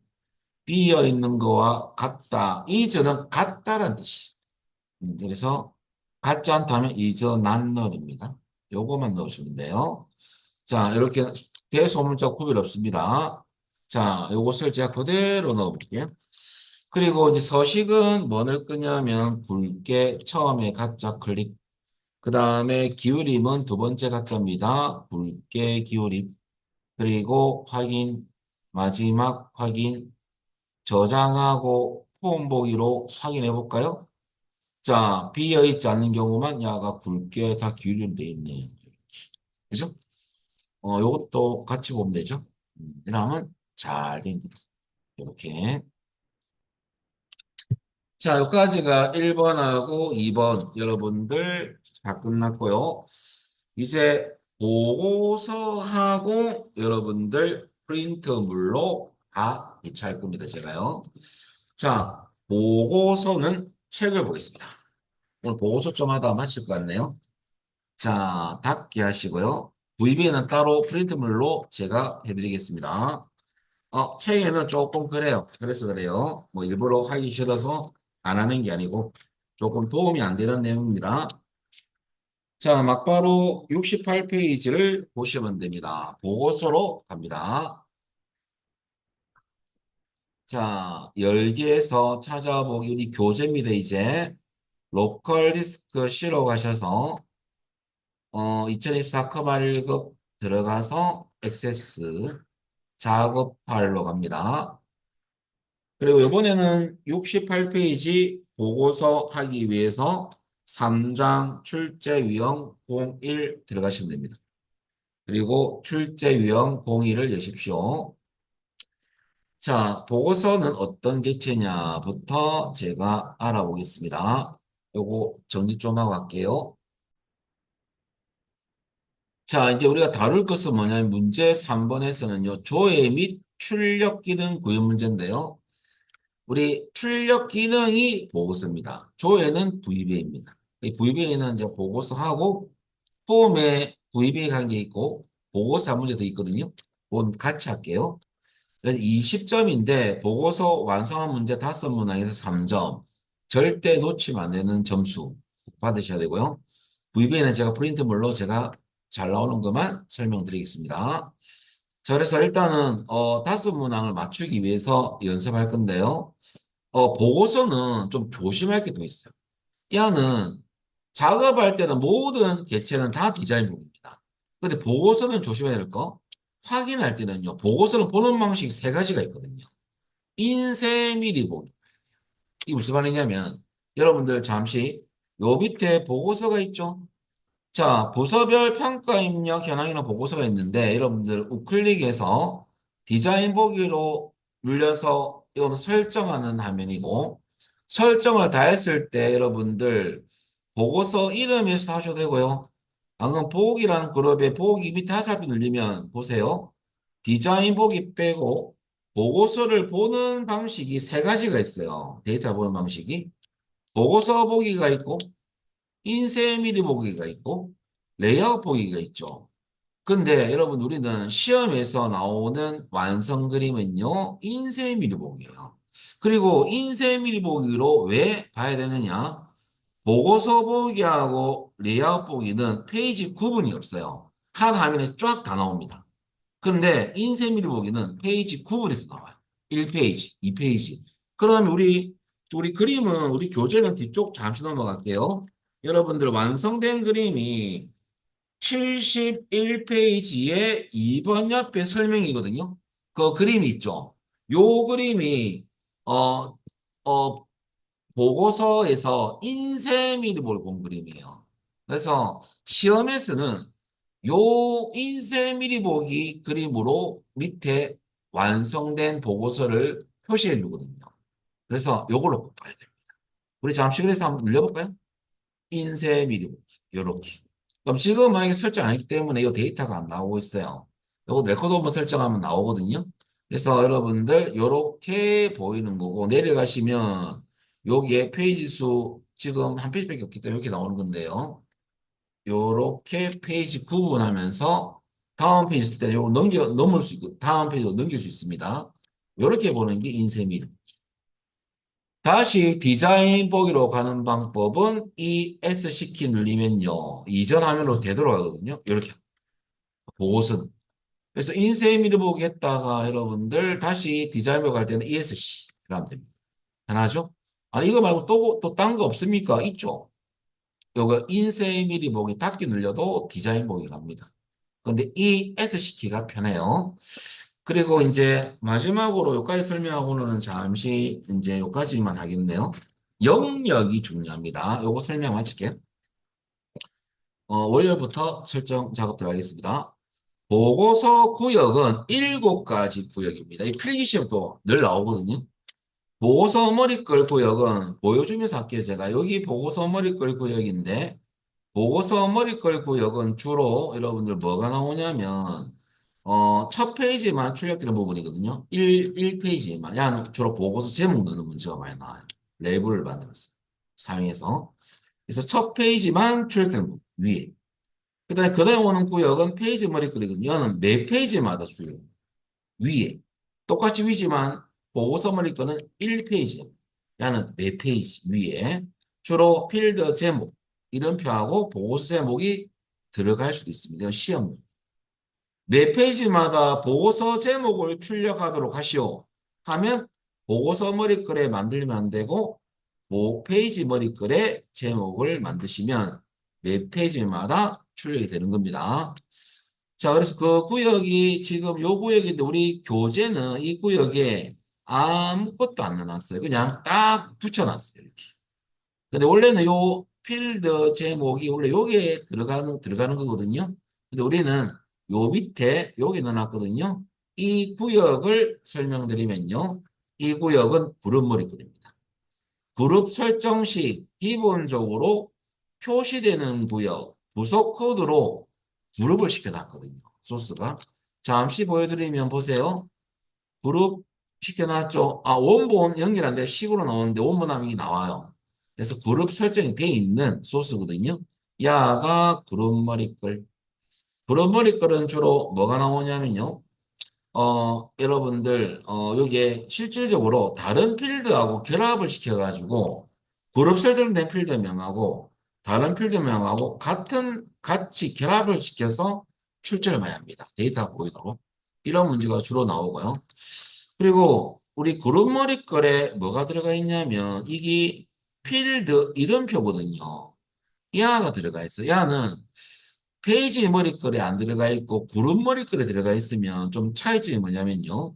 비어있는 거와 같다. is는 같다라는 뜻이. 그래서 같지 않다면 is not null입니다. 요거만 넣으시면 돼요. 자, 이렇게 대소문자 구별 없습니다. 자, 요것을 제가 그대로 넣어볼게요. 그리고 이제 서식은 뭐 넣을 거냐면 굵게 처음에 가짜 클릭 그 다음에 기울임은 두 번째 가짜입니다. 굵게 기울임 그리고 확인 마지막 확인 저장하고 폼 보기로 확인해 볼까요? 자 비어있지 않는 경우만 야가 굵게 다 기울임되어 있네요. 그죠? 요것도 같이 보면 되죠? 이러면 잘 됩니다. 이렇게 자, 여기까지가 1번하고 2번 여러분들 다 끝났고요. 이제 보고서하고 여러분들 프린트물로 다 이체할 겁니다. 제가요. 자, 보고서는 책을 보겠습니다. 오늘 보고서 좀 하다 마칠 것 같네요. 자, 닫기 하시고요. VB에는 따로 프린트물로 제가 해드리겠습니다. 책에는 조금 그래요. 그래서 그래요. 뭐 일부러 하기 싫어서 안 하는 게 아니고 조금 도움이 안 되는 내용입니다. 자, 막바로 68페이지를 보시면 됩니다. 보고서로 갑니다. 자, 열기에서 찾아보기 우리 교재입니다. 이제 로컬 디스크 C로 가셔서 2024 커버 1급 들어가서 액세스 작업 파일로 갑니다. 그리고 이번에는 68페이지 보고서 하기 위해서 3장 출제 유형 01 들어가시면 됩니다. 그리고 출제 유형 01을 여십시오. 자, 보고서는 어떤 개체냐부터 제가 알아보겠습니다. 요거 정리 좀 하고 갈게요. 자, 이제 우리가 다룰 것은 뭐냐면 문제 3번에서는요. 조회 및 출력 기능 구현 문제인데요. 우리 출력 기능이 보고서입니다. 조회는 VBA입니다. 이 VBA는 이제 보고서하고 폼에 VBA 관계 있고 보고서 한 문제 더 있거든요. 그건 같이 할게요. 그래서 20점인데 보고서 완성한 문제 5문항에서 3점. 절대 놓치면 안 되는 점수 받으셔야 되고요. VBA는 제가 프린트물로 제가 잘 나오는 것만 설명드리겠습니다. 자, 그래서 일단은 5문항을 맞추기 위해서 연습할 건데요. 보고서는 좀 조심할 게 또 있어요. 야는 작업할 때는 모든 개체는 다 디자인북입니다. 근데 보고서는 조심해야 될 거. 확인할 때는요. 보고서는 보는 방식 세 가지가 있거든요. 인쇄 미리 보기. 이게 무슨 말이냐면 여러분들 잠시 요 밑에 보고서가 있죠. 자, 부서별 평가 입력 현황이라는 보고서가 있는데 여러분들 우클릭해서 디자인 보기로 눌려서 이건 설정하는 화면이고 설정을 다 했을 때 여러분들 보고서 이름에서 하셔도 되고요. 방금 보기라는 그룹에 보기 밑에 하살표 눌리면 보세요. 디자인 보기 빼고 보고서를 보는 방식이 세 가지가 있어요. 데이터 보는 방식이. 보고서 보기가 있고 인쇄 미리 보기가 있고 레이아웃 보기가 있죠. 근데 여러분 우리는 시험에서 나오는 완성 그림은요. 인쇄 미리 보기예요. 그리고 인쇄 미리 보기로 왜 봐야 되느냐? 보고서 보기하고 레이아웃 보기는 페이지 구분이 없어요. 한 화면에 쫙 다 나옵니다. 그런데 인쇄 미리 보기는 페이지 구분해서 나와요. 1페이지, 2페이지. 그러면 우리 그림은 우리 교재는 뒤쪽 잠시 넘어갈게요. 여러분들 완성된 그림이 71페이지에 2번 옆에 설명이거든요. 그 그림이 있죠. 요 그림이 어, 어, 보고서에서 인쇄미리볼 본 그림이에요. 그래서 시험에서는 요 인쇄미리 보기 그림으로 밑에 완성된 보고서를 표시해 주거든요. 그래서 요걸로 꼭 봐야 돼요. 우리 잠시 그래서 한번 눌려볼까요? 인쇄 미리 보기. 요렇게. 그럼 지금 만약에 설정 안 했기 때문에 이 데이터가 안 나오고 있어요. 요거 레코드 한번 설정하면 나오거든요. 그래서 여러분들 요렇게 보이는 거고 내려가시면 여기에 페이지 수 지금 한 페이지밖에 없기 때문에 이렇게 나오는 건데요. 요렇게 페이지 구분하면서 다음 페이지 있을 때 요거 넘을 수 있고 다음 페이지로 넘길 수 있습니다. 요렇게 보는 게 인쇄 미리. 다시 디자인 보기로 가는 방법은 이 S시키 누르면요. 이전 화면으로 되돌아가거든요. 이렇게 보고서는. 그래서 인쇄 미리 보기 했다가 여러분들 다시 디자인 보기 할 때는 ESC 하면 됩니다. 하나죠? 아니 이거 말고 또 딴 거 없습니까? 있죠. 요거 인쇄 미리 보기 닫기 눌려도 디자인 보기 갑니다. 근데 이 S시키가 편해요. 그리고 이제 마지막으로 여기까지 설명하고는 잠시 이제 여기까지만 하겠네요. 영역이 중요합니다. 요거 설명 마칠게요. 월요일부터 설정 작업 들어가겠습니다. 보고서 구역은 7가지 구역입니다. 이 필기시험도 늘 나오거든요. 보고서 머리글 구역은 보여주면서 할게요. 제가 여기 보고서 머리글 구역인데 보고서 머리글 구역은 주로 여러분들 뭐가 나오냐면 첫 페이지만 출력되는 부분이거든요. 1페이지만. 야는 주로 보고서 제목 넣는 문제가 많이 나와요. 랩을 만들었어요. 사용해서. 그래서 첫 페이지만 출력되는 부분, 위에. 그 다음에 오는 구역은 페이지 머리글이거든요. 얘는 매 페이지마다 출력. 위에. 똑같이 위지만 보고서 머리글은 1페이지. 야는 매 페이지 위에. 주로 필드 제목, 이름표하고 보고서 제목이 들어갈 수도 있습니다. 시험. 매 페이지마다 보고서 제목을 출력하도록 하시오. 하면 보고서 머리글에 만들면 안 되고 페이지 머리글에 제목을 만드시면 매 페이지마다 출력이 되는 겁니다. 자, 그래서 그 구역이 지금 요 구역인데 우리 교재는 이 구역에 아무것도 안 넣어놨어요. 그냥 딱 붙여놨어요. 이렇게. 근데 원래는 요 필드 제목이 원래 여기에 들어가는 거거든요. 근데 우리는 요 밑에 여기 넣어놨거든요. 이 구역을 설명드리면요. 이 구역은 그룹 머리글입니다. 그룹 설정 시 기본적으로 표시되는 구역, 부속 코드로 그룹을 시켜놨거든요. 소스가. 잠시 보여드리면 보세요. 그룹 시켜놨죠. 아, 원본 연결한데 식으로 나오는데 원본함이 나와요. 그래서 그룹 설정이 돼 있는 소스거든요. 야가 그룹 머리글. 그룹 머리글은 주로 뭐가 나오냐면요. 여러분들, 여기에 실질적으로 다른 필드하고 결합을 시켜가지고 그룹 설정된 필드명하고 다른 필드명하고 같이 결합을 시켜서 출제를 많이 합니다. 데이터가 보이도록. 이런 문제가 주로 나오고요. 그리고 우리 그룹 머리글에 뭐가 들어가 있냐면 이게 필드 이름표거든요. 야가 들어가 있어요. 야는 페이지 머리글에 안 들어가 있고 그룹 머리글에 들어가 있으면 좀 차이점이 뭐냐면요.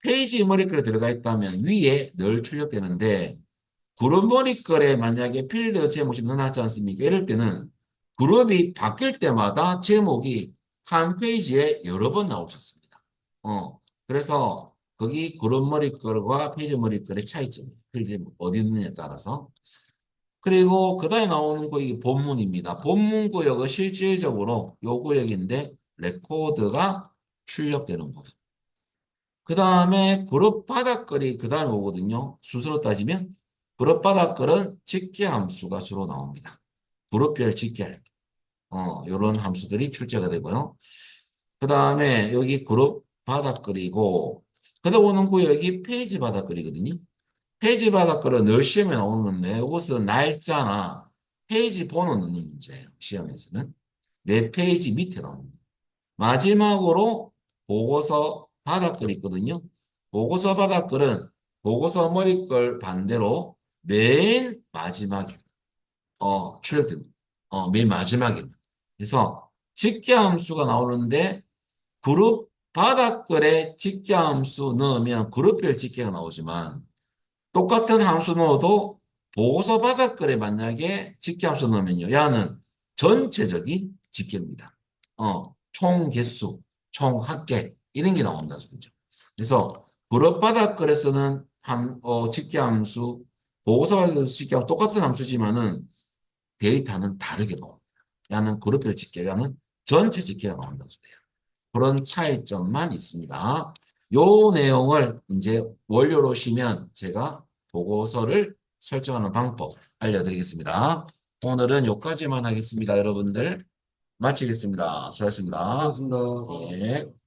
페이지 머리글에 들어가 있다면 위에 늘 출력되는데 그룹 머리글에 만약에 필드 제목이 넣어놨지 않습니까? 이럴 때는 그룹이 바뀔 때마다 제목이 한 페이지에 여러 번 나오셨습니다. 그래서 거기 그룹 머리글과 페이지 머리글의 차이점이에요. 페이지 어디 있느냐에 따라서. 그리고 그 다음에 나오는 구역이 본문입니다. 본문 구역은 실질적으로 요 구역인데 레코드가 출력되는 부분. 그 다음에 그룹 바닥글이 그 다음에 오거든요. 수수로 따지면 그룹 바닥글은 직계 함수가 주로 나옵니다. 그룹별 직계할 때. 요런 함수들이 출제가 되고요. 그 다음에 여기 그룹 바닥글이고 그 다음 오는 구역이 페이지 바닥글이거든요. 페이지 바닥글은 늘 시험에 나오는 건데 이것은 날짜나 페이지 번호 넣는 문제예요. 시험에서는. 몇 페이지 밑에 나옵니다. 마지막으로 보고서 바닥글 있거든요. 보고서 바닥글은 보고서 머리글 반대로 맨 마지막에 출력됩니다. 맨 마지막입니다. 그래서 직계함수가 나오는데 그룹 바닥글에 직계함수 넣으면 그룹별 직계가 나오지만 똑같은 함수 넣어도 보고서 바닥글에 만약에 직계함수 넣으면요. 야는 전체적인 직계입니다. 총 개수, 총 합계 이런 게 나온다 소리죠. 그래서 그룹 바닥글에서는 직계함수, 보고서 바닥글에서 직계함수 똑같은 함수지만은 데이터는 다르게 나옵니다. 야는 그룹별 직계가는 전체 직계가 나온다 소리예요. 그런 차이점만 있습니다. 요 내용을 이제 원료로 쉬면 제가 보고서를 설정하는 방법 알려드리겠습니다. 오늘은 여기까지만 하겠습니다. 여러분들 마치겠습니다. 수고하셨습니다. 고맙습니다. 예.